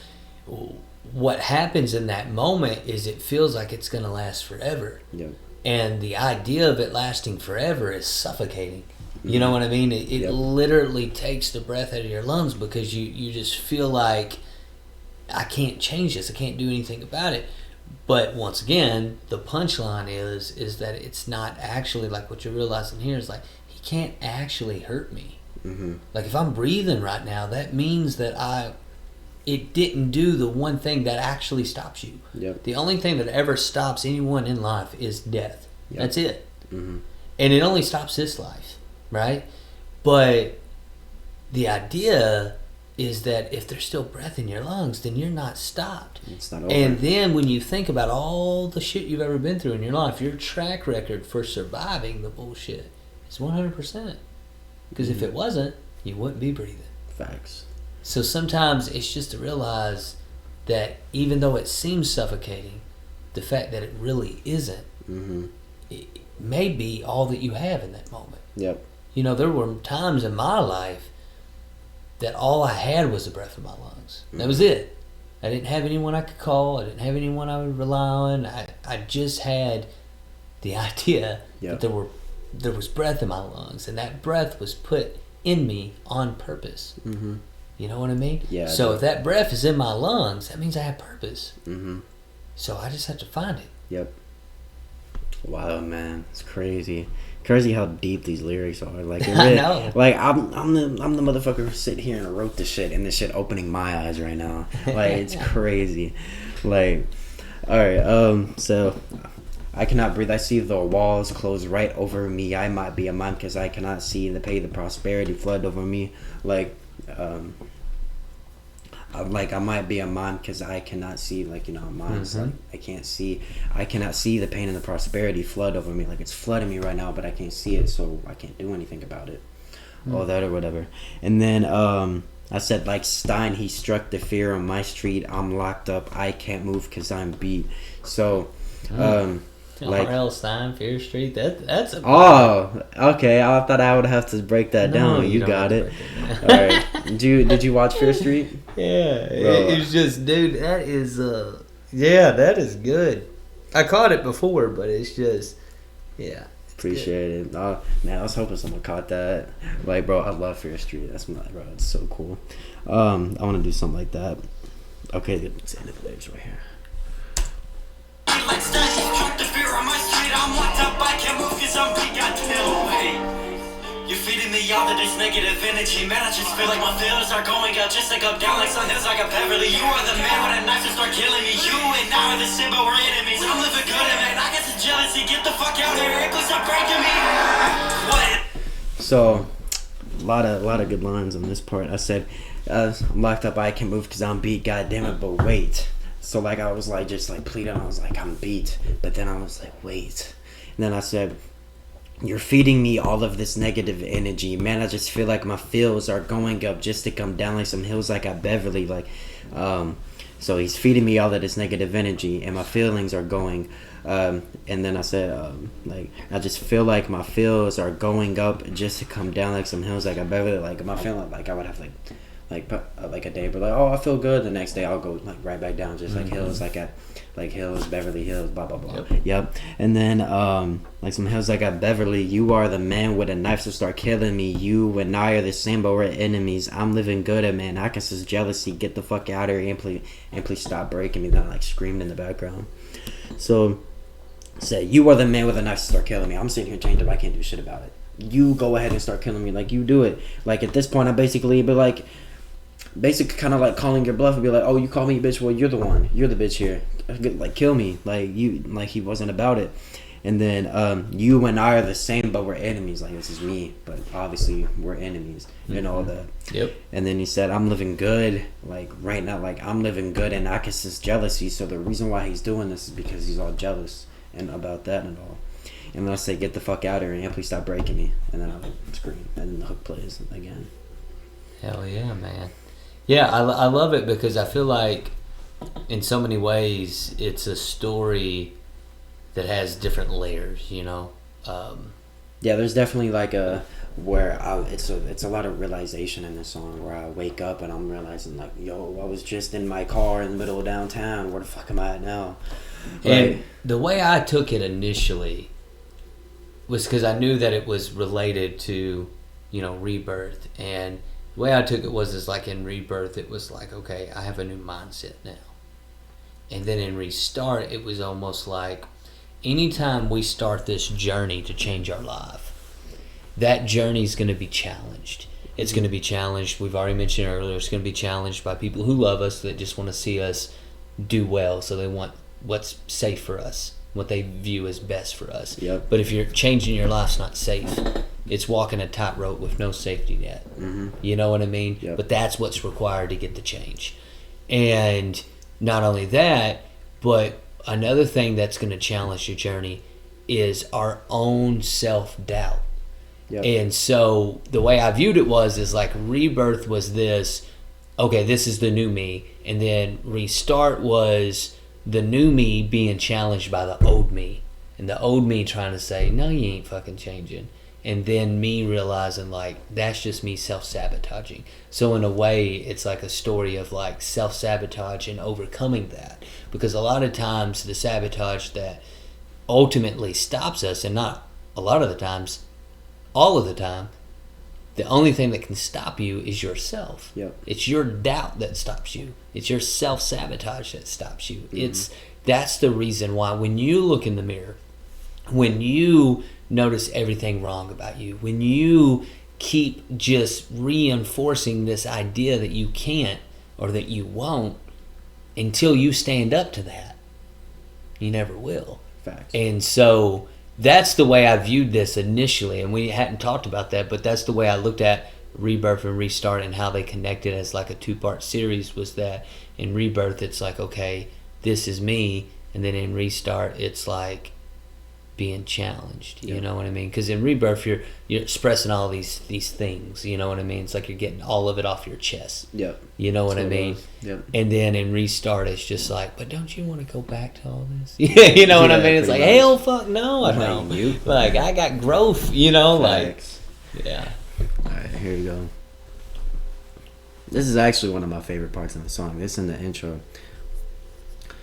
Speaker 1: What happens in that moment is it feels like it's going to last forever.
Speaker 4: Yep.
Speaker 1: And the idea of it lasting forever is suffocating. You know what I mean? It literally takes the breath out of your lungs, because you just feel like, I can't change this. I can't do anything about it. But once again, the punchline is that it's not actually, like what you're realizing here is like, he can't actually hurt me. Mm-hmm. Like if I'm breathing right now, that means that it didn't do the one thing that actually stops you.
Speaker 4: Yep.
Speaker 1: The only thing that ever stops anyone in life is death. Yep. That's it.
Speaker 4: Mm-hmm.
Speaker 1: And it only stops this life, right? But the idea is that if there's still breath in your lungs, then you're not stopped.
Speaker 4: It's not over.
Speaker 1: And then when you think about all the shit you've ever been through in your life, your track record for surviving the bullshit is 100%. Because if it wasn't, you wouldn't be breathing.
Speaker 4: Facts.
Speaker 1: So sometimes it's just to realize that even though it seems suffocating, the fact that it really isn't, it may be all that you have in that moment.
Speaker 4: Yep.
Speaker 1: You know, there were times in my life that all I had was the breath of my lungs. That was it. I didn't have anyone I could call. I didn't have anyone I would rely on. I just had the idea that there was breath in my lungs, and that breath was put in me on purpose. Mm-hmm. You know what I mean?
Speaker 4: Yeah.
Speaker 1: So if that breath is in my lungs, that means I have purpose. Mm-hmm. So I just have to find it.
Speaker 4: Yep. Wow, man, it's crazy. Crazy how deep these lyrics are. Like, it really, I know. Like, I'm the motherfucker who sit here and wrote this shit, and this shit opening my eyes right now. Like, it's crazy. Like, all right. So I cannot breathe. I see the walls close right over me. I might be a mime because I cannot see the pay, the prosperity flood over me. Like, I might be a mime because I cannot see, like, you know, mimes, like, I cannot see the pain and the prosperity flood over me. Like, it's flooding me right now, but I can't see it, so I can't do anything about it. All that or whatever. And then I said, like Stein, he struck the fear on my street. I'm locked up. I can't move because I'm beat. So
Speaker 1: like R.L. Stein, Fear Street. That's a
Speaker 4: okay. I thought I would have to break that down. You got it. All right. Did you watch Fear Street?
Speaker 1: Yeah. It's just, dude. That is that is good. I caught it before, but it's just
Speaker 4: Appreciate it. Oh, man, I was hoping someone caught that. Like, bro, I love Fear Street. That's bro. It's so cool. I want to do something like that. Okay, let's end the lyrics right here.
Speaker 3: Like Stash, struck the fear on my street. I'm locked up, I can't move cause I'm big, goddamn. Hey, you're feeding me all of this negative energy. Man, I just feel like my feelings are going up, just like up down like sun hills, like a Beverly. You are the man with a knife to start killing me. You and I are the same, but we're enemies. I'm living good, and man, I got some jealousy. Get the fuck out of here, please stop breaking me. What?
Speaker 4: So, a lot of good lines on this part. I said, I'm locked up, I can't move cause I'm beat, goddamn it, but wait. So, like, I was, like, just, like, pleading. I was, like, I'm beat. But then I was, like, wait. And then I said, you're feeding me all of this negative energy. Man, I just feel like my feels are going up just to come down like some hills like at Beverly. Like, so he's feeding me all of this negative energy. And my feelings are going And then I said, like, I just feel like my feels are going up just to come down like some hills. Like, I better, like, my feeling, like, I would have, like a day, but like, oh, I feel good. The next day, I'll go, like, right back down, just like hills, like at, like, Hills, Beverly Hills, blah, blah, blah. Yep. And then, like, some hills, like at Beverly, you are the man with a knife, so start killing me. You and I are the same, but we're enemies. I'm living good, and man, I can sense jealousy. Get the fuck out of here, and please stop breaking me. Then I, like, screamed in the background. So, say, you are the man with a knife, so start killing me. I'm sitting here changed up. I can't do shit about it. You go ahead and start killing me. Like, you do it. Like, at this point, I basically be like, kind of like calling your bluff and be like, oh, you call me a bitch, well, you're the one, you're the bitch here, like, kill me, like, you, like, he wasn't about it. And then you and I are the same, but we're enemies. Like, this is me, but obviously we're enemies and all that.
Speaker 1: Yep.
Speaker 4: And then he said, I'm living good, like, right now, like, I'm living good, and I can sense jealousy, so the reason why he's doing this is because he's all jealous and about that and all. And then I say, get the fuck out of here, and please stop breaking me. And then I, like, scream, and then the hook plays again.
Speaker 1: Hell yeah, man. Yeah, I love it because I feel like in so many ways it's a story that has different layers, you know.
Speaker 4: Yeah, there's definitely like it's a lot of realization in this song where I wake up and I'm realizing, like, yo, I was just in my car in the middle of downtown. Where the fuck am I at now?
Speaker 1: And the way I took it initially was because I knew that it was related to, you know, Rebirth. And the way I took it was like in Rebirth, it was like, okay, I have a new mindset now. And then in Restart, it was almost like anytime we start this journey to change our life, that journey is going to be challenged. It's going to be challenged. We've already mentioned earlier, it's going to be challenged by people who love us, that just want to see us do well. So they want what's safe for us, what they view as best for us.
Speaker 4: Yep.
Speaker 1: But if you're changing your life's not safe, it's walking a tightrope with no safety net. You know what I mean?
Speaker 4: Yep.
Speaker 1: But that's what's required to get the change. And not only that, but another thing that's going to challenge your journey is our own self-doubt.
Speaker 4: Yep.
Speaker 1: And so the way I viewed it is like Rebirth was this, okay, this is the new me. And then Restart was the new me being challenged by the old me. And the old me trying to say, no, you ain't fucking changing. And then me realizing, like, that's just me self-sabotaging. So in a way, it's like a story of, like, self-sabotage and overcoming that. Because a lot of times the sabotage that ultimately stops us, and not a lot of the times, all of the time, the only thing that can stop you is yourself.
Speaker 4: Yep.
Speaker 1: It's your doubt that stops you. It's your self-sabotage that stops you. That's the reason why when you look in the mirror, when you notice everything wrong about you, when you keep just reinforcing this idea that you can't or that you won't, until you stand up to that, you never will.
Speaker 4: Facts.
Speaker 1: And so that's the way I viewed this initially, and we hadn't talked about that, but that's the way I looked at Rebirth and Restart and how they connected as like a two-part series. Was that in Rebirth it's like, okay, this is me, and then in Restart it's like being challenged. You know what I mean? Because in Rebirth you're expressing all these things. You know what I mean? It's like you're getting all of it off your chest.
Speaker 4: Yep.
Speaker 1: You know what I mean?
Speaker 4: Yep.
Speaker 1: And then in Restart it's just like, but don't you want to go back to all this? You know what I mean? It's like, hell, fuck no, I don't. Like, I got growth. You know,
Speaker 4: Facts.
Speaker 1: like, yeah.
Speaker 4: All right, here you go. This is actually one of my favorite parts of the song. This in the intro.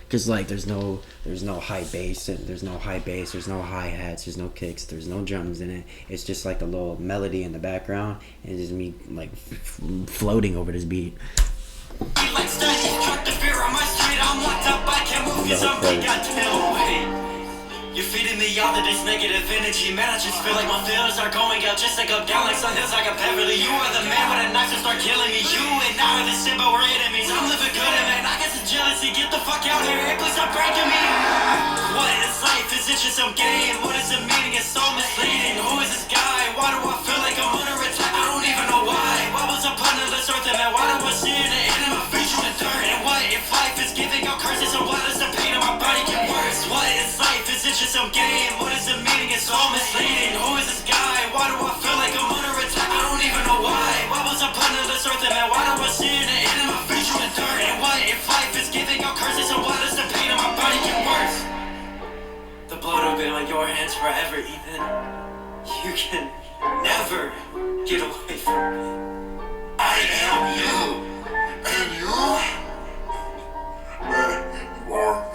Speaker 4: Cause like there's no high bass, there's no hi-hats, there's no kicks, there's no drums in it. It's just like a little melody in the background, and just me like floating over this beat.
Speaker 3: You're feeding me all of this negative energy, man. I just feel like my feelings are going out, just like up down like some hills like a Beverly. You are the man with a knife to start killing me. You and I are the same, but we're enemies. I'm living good, and man, I got some jealousy. Get the fuck out here, please stop breaking me. What is life? Is it just some game? What is the meaning? It's so misleading. Who is this guy? Why do I feel like I'm under attack? I don't even know why. What was the point of this earth, and man? Why do I see the end of my future in dirt? And what if life is giving out curses? And why does the pain of my body get worse? What is life? Is it just some game? What is the meaning? It's all misleading. Who is this guy? Why do I feel like I'm under attack? I don't even know why. What was the point of this earth, and man? Why do I see the end of my future in dirt? And what if life is giving out curses? And why does the pain of my body get worse? your hands forever, Ethan. You can never get away from me. I am you, and you are me.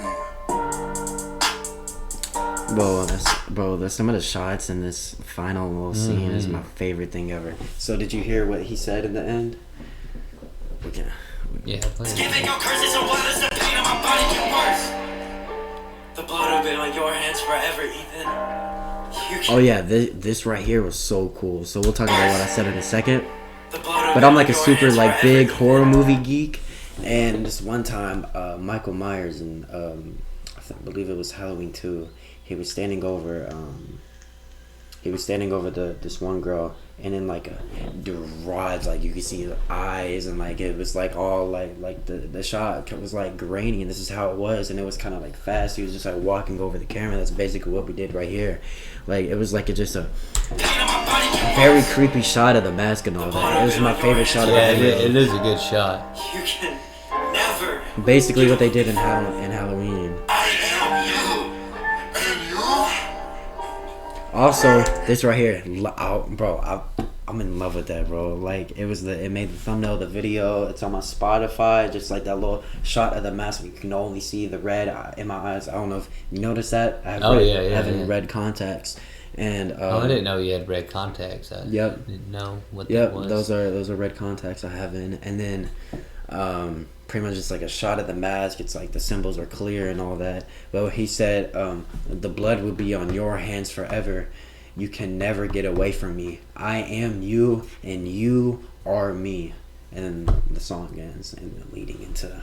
Speaker 4: Bro, some of the shots in this final little scene is my favorite thing ever. So did you hear what he said in the end?
Speaker 1: Okay. Yeah, please.
Speaker 3: Giving your curses and what does the pain of my body get worse? The blood will be on your hands forever, Ethan.
Speaker 4: Oh yeah, this right here was so cool. So we'll talk about what I said in a second. But I'm like a super like big horror movie geek, and this one time, Michael Myers and I believe it was Halloween 2. He was standing over this one girl, and in like the rods, like you could see the eyes, and like it was like all like the shot was like grainy, and this is how it was, and it was kind of like fast. He was just like walking over the camera. That's basically what we did right here. Like it was like just a very creepy shot of the mask and all that. It was my favorite shot of the video.
Speaker 1: It is a good shot.
Speaker 3: You can never.
Speaker 4: Basically what they did in Halloween. Also, this right here, bro, I'm in love with that, bro. Like it made the thumbnail of the video. It's on my Spotify, just like that little shot of the mask. You can only see the red in my eyes. I don't know if you noticed that. I have red contacts, and
Speaker 1: I didn't know you had red contacts. I didn't know what that was.
Speaker 4: Those are red contacts I have in, and then pretty much just like a shot of the mask. It's like the symbols are clear and all that. But he said, the blood will be on your hands forever. You can never get away from me. I am you, and you are me. And then the song ends, and then leading into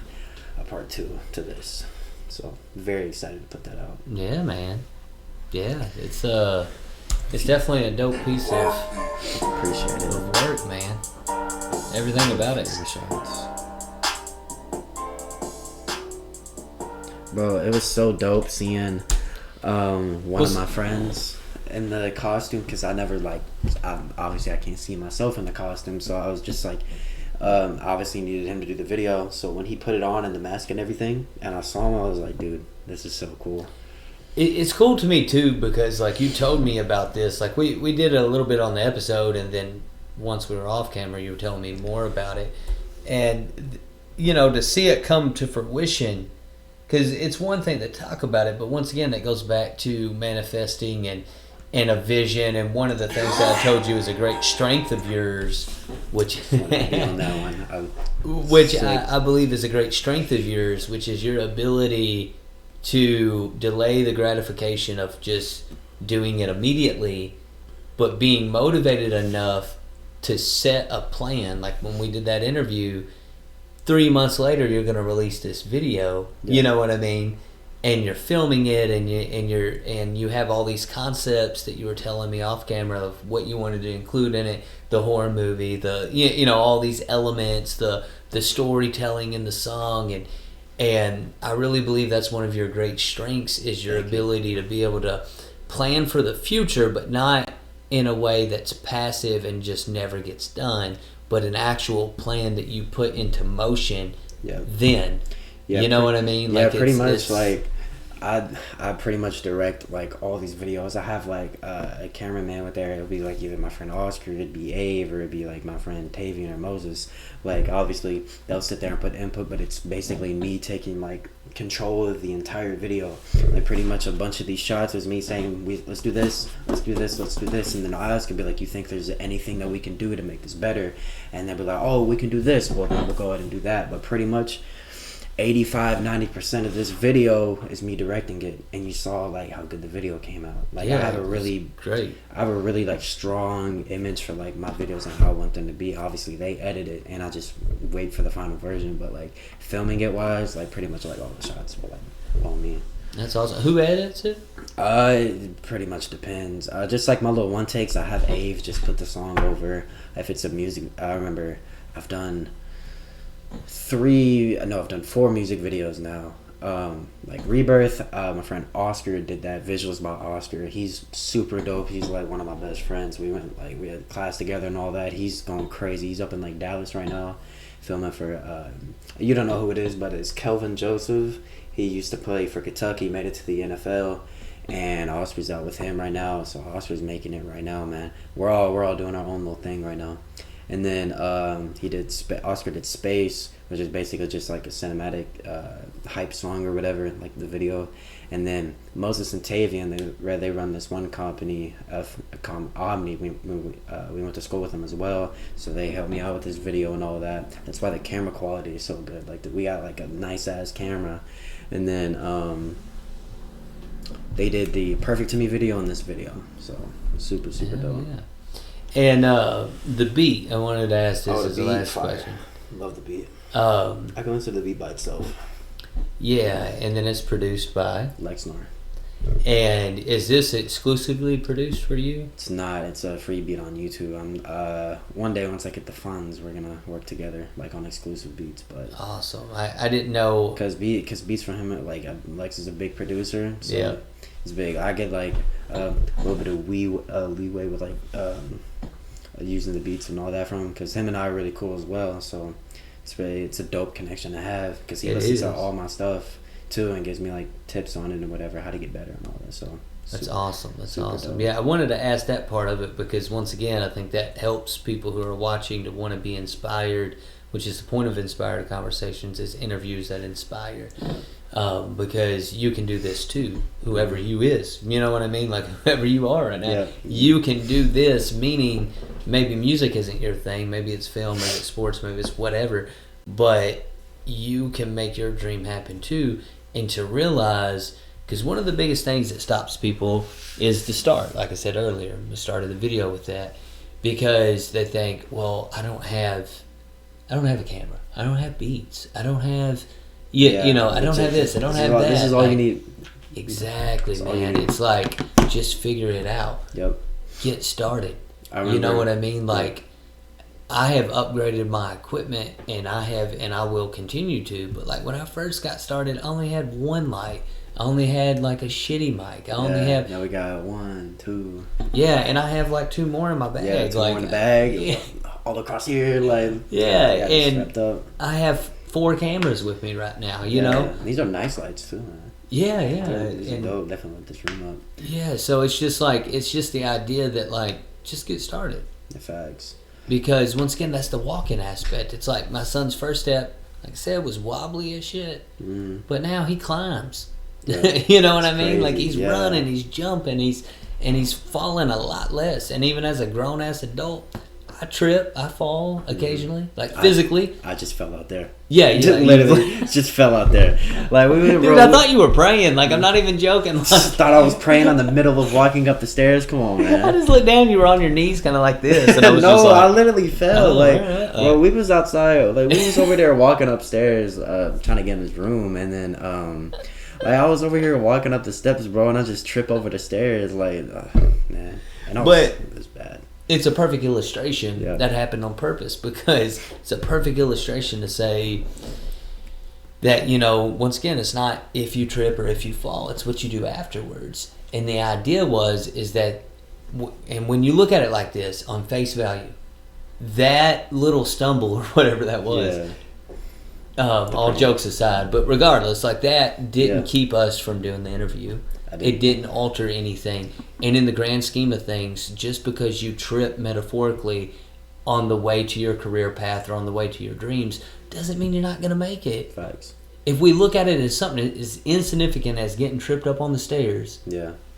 Speaker 4: a part 2 to this. So very excited to put that out.
Speaker 1: Yeah, man. Yeah, it's definitely a dope piece of work, man. Everything about it.
Speaker 4: Bro, it was so dope seeing one of my friends in the costume, because obviously I can't see myself in the costume, so I was just like, obviously needed him to do the video. So when he put it on and the mask and everything, and I saw him, I was like, dude, this is so cool.
Speaker 1: It's cool to me too, because like you told me about this, like we did a little bit on the episode, and then once we were off camera, you were telling me more about it, and you know, to see it come to fruition. Because it's one thing to talk about it, but once again, that goes back to manifesting and a vision. And one of the things that I told you is a great strength of yours, which I believe is a great strength of yours, which is your ability to delay the gratification of just doing it immediately, but being motivated enough to set a plan. Like when we did that interview, 3 months later, you're going to release this video. Yeah. You know what I mean? And you're filming it, and you have all these concepts that you were telling me off camera of what you wanted to include in it, the horror movie, the all these elements, the storytelling in the song, and I really believe that's one of your great strengths is your ability to be able to plan for the future, but not in a way that's passive and just never gets done, but an actual plan that you put into motion. Then. You know what I mean?
Speaker 4: Like pretty much. Like I pretty much direct like all these videos. I have like a cameraman with there. It'll be like either my friend Oscar, it'd be Ave, or it'd be like my friend Tavian or Moses. Like obviously they'll sit there and put input, but it's basically me taking like control of the entire video. Like pretty much a bunch of these shots was me saying, let's do this, let's do this, let's do this, and then Oz could be like, you think there's anything that we can do to make this better? And they'll be like, oh, we can do this. Well, then we'll go ahead and do that. But pretty much 85-90% of this video is me directing it, and you saw like how good the video came out. Like I have a really like strong image for like my videos and how I want them to be. Obviously they edit it and I just wait for the final version, but like filming it wise, like pretty much like all the shots were like all me.
Speaker 1: That's awesome. Who edits it?
Speaker 4: It pretty much depends. Just like my little one takes, I have Ave just put the song over. If it's a music, I remember I've done 4 music videos now. Like Rebirth, my friend Oscar did that. Visuals by Oscar. He's super dope. He's like one of my best friends. We had class together and all that. He's going crazy. He's up in like Dallas right now filming for you don't know who it is, but it's Kelvin Joseph. He used to play for Kentucky, made it to the NFL, and Oscar's out with him right now. So Oscar's making it right now, man. We're all doing our own little thing right now. And then Oscar did Space, which is basically just like a cinematic hype song or whatever, like the video. And then Moses and Tavian, they run this one company of Omni. We went to school with them as well, so they helped me out with this video and all that. That's why the camera quality is so good. Like we got like a nice ass camera, and then they did the Perfect to Me video in this video, so super dope.
Speaker 1: Yeah. And the beat, I wanted to ask this as the last question.
Speaker 4: Love the beat.
Speaker 1: I
Speaker 4: can listen to the beat by itself.
Speaker 1: Yeah, and then it's produced by
Speaker 4: Lexnor.
Speaker 1: And is this exclusively produced for you?
Speaker 4: It's not. It's a free beat on YouTube. One day once I get the funds, we're gonna work together like on exclusive beats. But
Speaker 1: awesome. I didn't know
Speaker 4: because beats from him, like Lex is a big producer. So
Speaker 1: yeah,
Speaker 4: it's big. I get like a little bit of leeway with like using the beats and all that from him because him and I are really cool as well. So it's a dope connection to have because he listens to all my stuff too and gives me like tips on it and whatever, how to get better and all that. So
Speaker 1: that's awesome. That's awesome. Dope. Yeah, I wanted to ask that part of it because once again, I think that helps people who are watching to want to be inspired, which is the point of Inspired Conversations, is interviews that inspire. Because you can do this too, whoever you is. You know what I mean? Like whoever you are right now, yeah. You can do this, meaning maybe music isn't your thing, maybe it's film, maybe it's sports, maybe it's whatever, but you can make your dream happen too. And to realize, because one of the biggest things that stops people is the start, like I said earlier, the start of the video with that, because they think, well, I don't have a camera, I don't have beats, I don't have I don't have this, I don't have that.
Speaker 4: This is all you need.
Speaker 1: Exactly, man. It's like, just figure it out.
Speaker 4: Yep.
Speaker 1: Get started. You know what I mean? Like, I have upgraded my equipment, and I will continue to. But like when I first got started, I only had one mic. I only had like a shitty mic.
Speaker 4: Now we got 1, 2.
Speaker 1: Yeah, and I have like 2 more in my bag.
Speaker 4: Yeah, 2 more in the bag. Yeah. All across here, like.
Speaker 1: Yeah, and I have 4 cameras with me right now. You know.
Speaker 4: These are nice lights too, man.
Speaker 1: Yeah.
Speaker 4: These are dope. Definitely lift this room up.
Speaker 1: Yeah, so it's just the idea that like just get started.
Speaker 4: The facts.
Speaker 1: Because once again, that's the walking aspect. It's like my son's first step, like I said, was wobbly as shit, but now he climbs. Yeah. You know what I mean? Crazy. Like he's running, he's jumping, he's falling a lot less. And even as a grown ass adult, I trip, I fall occasionally, like physically.
Speaker 4: I just fell out there.
Speaker 1: Yeah,
Speaker 4: literally just fell out there. Like
Speaker 1: dude, I thought you were praying. Like I'm not even joking. Like,
Speaker 4: thought I was praying on the middle of walking up the stairs. Come on, man.
Speaker 1: I just looked down. You were on your knees, kind of like this. And I was just like,
Speaker 4: I literally fell. Well, we was outside. Like we was over there walking upstairs, trying to get in his room, and then I was over here walking up the steps, bro, and I just trip over the stairs. Like, man. And it was bad.
Speaker 1: It's a perfect illustration that happened on purpose because it's a perfect illustration to say that, once again, it's not if you trip or if you fall, it's what you do afterwards. And the idea is that, and when you look at it like this, on face value, that little stumble or whatever that was, all jokes aside, but regardless, like that didn't keep us from doing the interview. It didn't alter anything. And in the grand scheme of things, just because you trip metaphorically on the way to your career path or on the way to your dreams doesn't mean you're not going to make it.
Speaker 4: Facts.
Speaker 1: If we look at it as something as insignificant as getting tripped up on the stairs,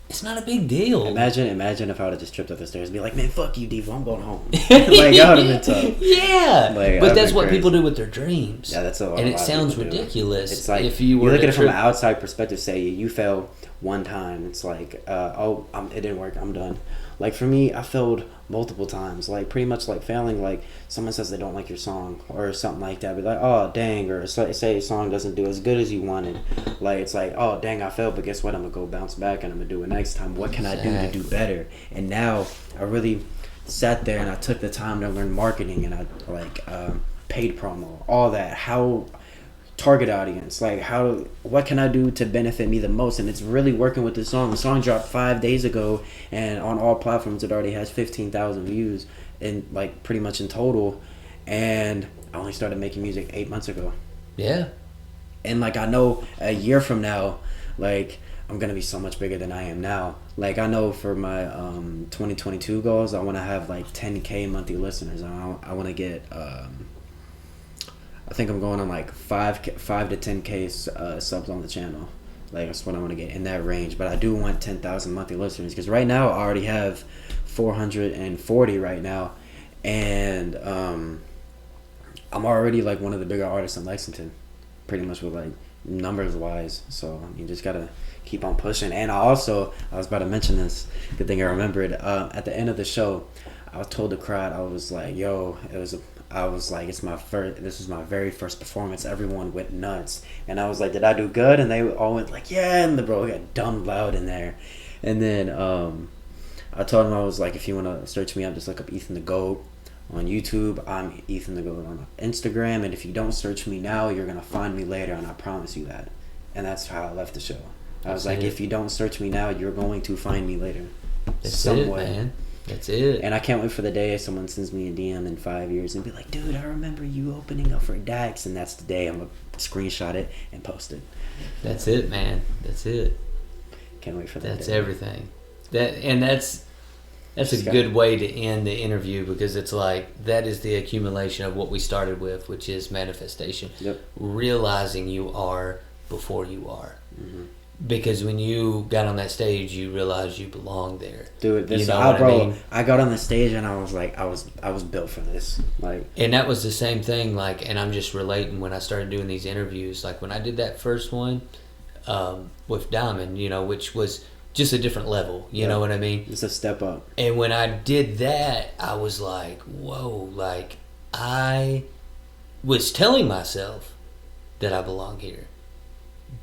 Speaker 1: it's not a big deal.
Speaker 4: Imagine if I would have just tripped up the stairs and be like, man, fuck you, Devo, I'm going home. Like, I would have been tough.
Speaker 1: Yeah. But that's what people do with their dreams.
Speaker 4: Yeah, that's a lot.
Speaker 1: And it sounds ridiculous.
Speaker 4: It's like,
Speaker 1: if you were
Speaker 4: look at it from an outside perspective, say you fell one time, it's like, it didn't work, I'm done. Like for me, I failed multiple times, like pretty much like failing, like someone says they don't like your song or something like that, but like, oh dang, or say a song doesn't do as good as you wanted, like it's like, oh dang, I failed, but guess what, I'm gonna go bounce back and I'm gonna do it next time. What can I do to do better? And now I really sat there and I took the time to learn marketing and I paid promo, all that, how target audience, like what can I do to benefit me the most, and it's really working with the song. The song dropped 5 days ago and on all platforms it already has 15,000 views and like pretty much in total, and I only started making music 8 months ago. And like I know a year from now, like I'm gonna be so much bigger than I am now. Like I know for my 2022 goals, I want to have like 10K monthly listeners. I want to get. I think I'm going on like 5 to 10K subs on the channel. Like that's what I want to get in that range. But I do want 10,000 monthly listeners because right now I already have 440 right now, and I'm already like one of the bigger artists in Lexington, pretty much with like numbers wise. So you just gotta keep on pushing. And I was about to mention this. Good thing I remembered. At the end of the show, I told the crowd, I was like, "Yo, this is my very first performance." Everyone went nuts, and I was like, "Did I do good?" And they all went like, "Yeah!" And the bro got dumb loud in there. And then I told him, I was like, "If you want to search me up, just look up Ethan the Goat on YouTube. I'm Ethan the Goat on Instagram, and if you don't search me now, you're gonna find me later, and I promise you that." And that's how I left the show. I was like, "If you don't search me now, you're going to find me later."
Speaker 1: That's it, man. That's it.
Speaker 4: And I can't wait for the day someone sends me a DM in 5 years and be like, "Dude, I remember you opening up for Dax," and that's the day I'm gonna screenshot it and post it.
Speaker 1: That's it, man. That's it.
Speaker 4: Can't wait for that.
Speaker 1: That's day. Everything. That's a good way to end the interview, because it's like that is the accumulation of what we started with, which is manifestation.
Speaker 4: Yep.
Speaker 1: Realizing you are before you are.
Speaker 4: Mm-hmm.
Speaker 1: Because when you got on that stage, you realized you belonged there.
Speaker 4: Dude, I got on the stage and I was like, I was built for this. Like,
Speaker 1: and that was the same thing. Like, and I'm just relating when I started doing these interviews. Like when I did that first one with Diamond, which was just a different level. You know what I mean?
Speaker 4: It's a step up.
Speaker 1: And when I did that, I was like, whoa! Like I was telling myself that I belong here.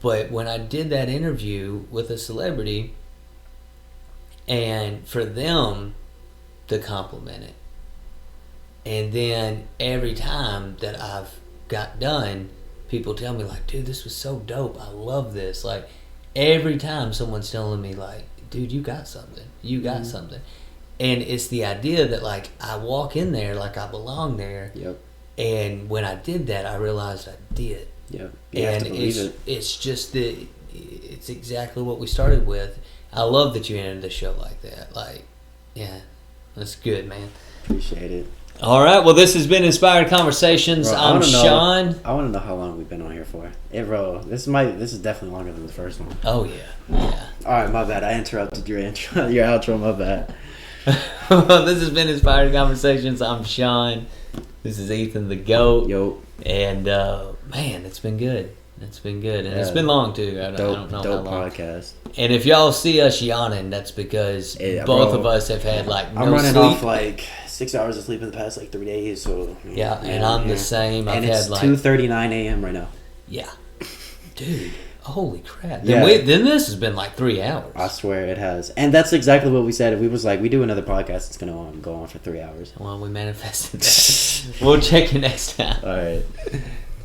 Speaker 1: But when I did that interview with a celebrity, and for them to compliment it, and then every time that I've got done, people tell me like, "Dude, this was so dope. I love this." Like every time someone's telling me like, "Dude, you got something. You got something." And it's the idea that like I walk in there like I belong there.
Speaker 4: Yep.
Speaker 1: And when I did that, I realized I did.
Speaker 4: Yeah,
Speaker 1: and it's just it's exactly what we started with. I love that you ended the show like that. Like, yeah, that's good, man.
Speaker 4: Appreciate it.
Speaker 1: All right, well, this has been Inspired Conversations.
Speaker 4: Bro,
Speaker 1: I'm Shawn.
Speaker 4: I want to know how long we've been on here for. Hey, bro, this is definitely longer than the first one.
Speaker 1: Oh yeah.
Speaker 4: All right, my bad. I interrupted your intro, your outro. My bad.
Speaker 1: Well, this has been Inspired Conversations. I'm Shawn. This is Ethan the Goat.
Speaker 4: Yo.
Speaker 1: And man, it's been good. It's been good, and it's been long too. I don't know
Speaker 4: dope
Speaker 1: how long.
Speaker 4: Podcast.
Speaker 1: And if y'all see us yawning, that's because both of us have had like no
Speaker 4: I'm running
Speaker 1: sleep.
Speaker 4: off like 6 hours of sleep in the past like 3 days. So
Speaker 1: yeah, and I'm the same.
Speaker 4: And
Speaker 1: I've
Speaker 4: it's
Speaker 1: had like
Speaker 4: 2:39 a.m. right now.
Speaker 1: Yeah, dude. Holy crap!
Speaker 4: Yeah.
Speaker 1: Then this has been like 3 hours.
Speaker 4: I swear it has, and that's exactly what we said. If we was like, we do another podcast, it's gonna go on for 3 hours.
Speaker 1: Well, we manifested that. We'll check you next time.
Speaker 4: All right.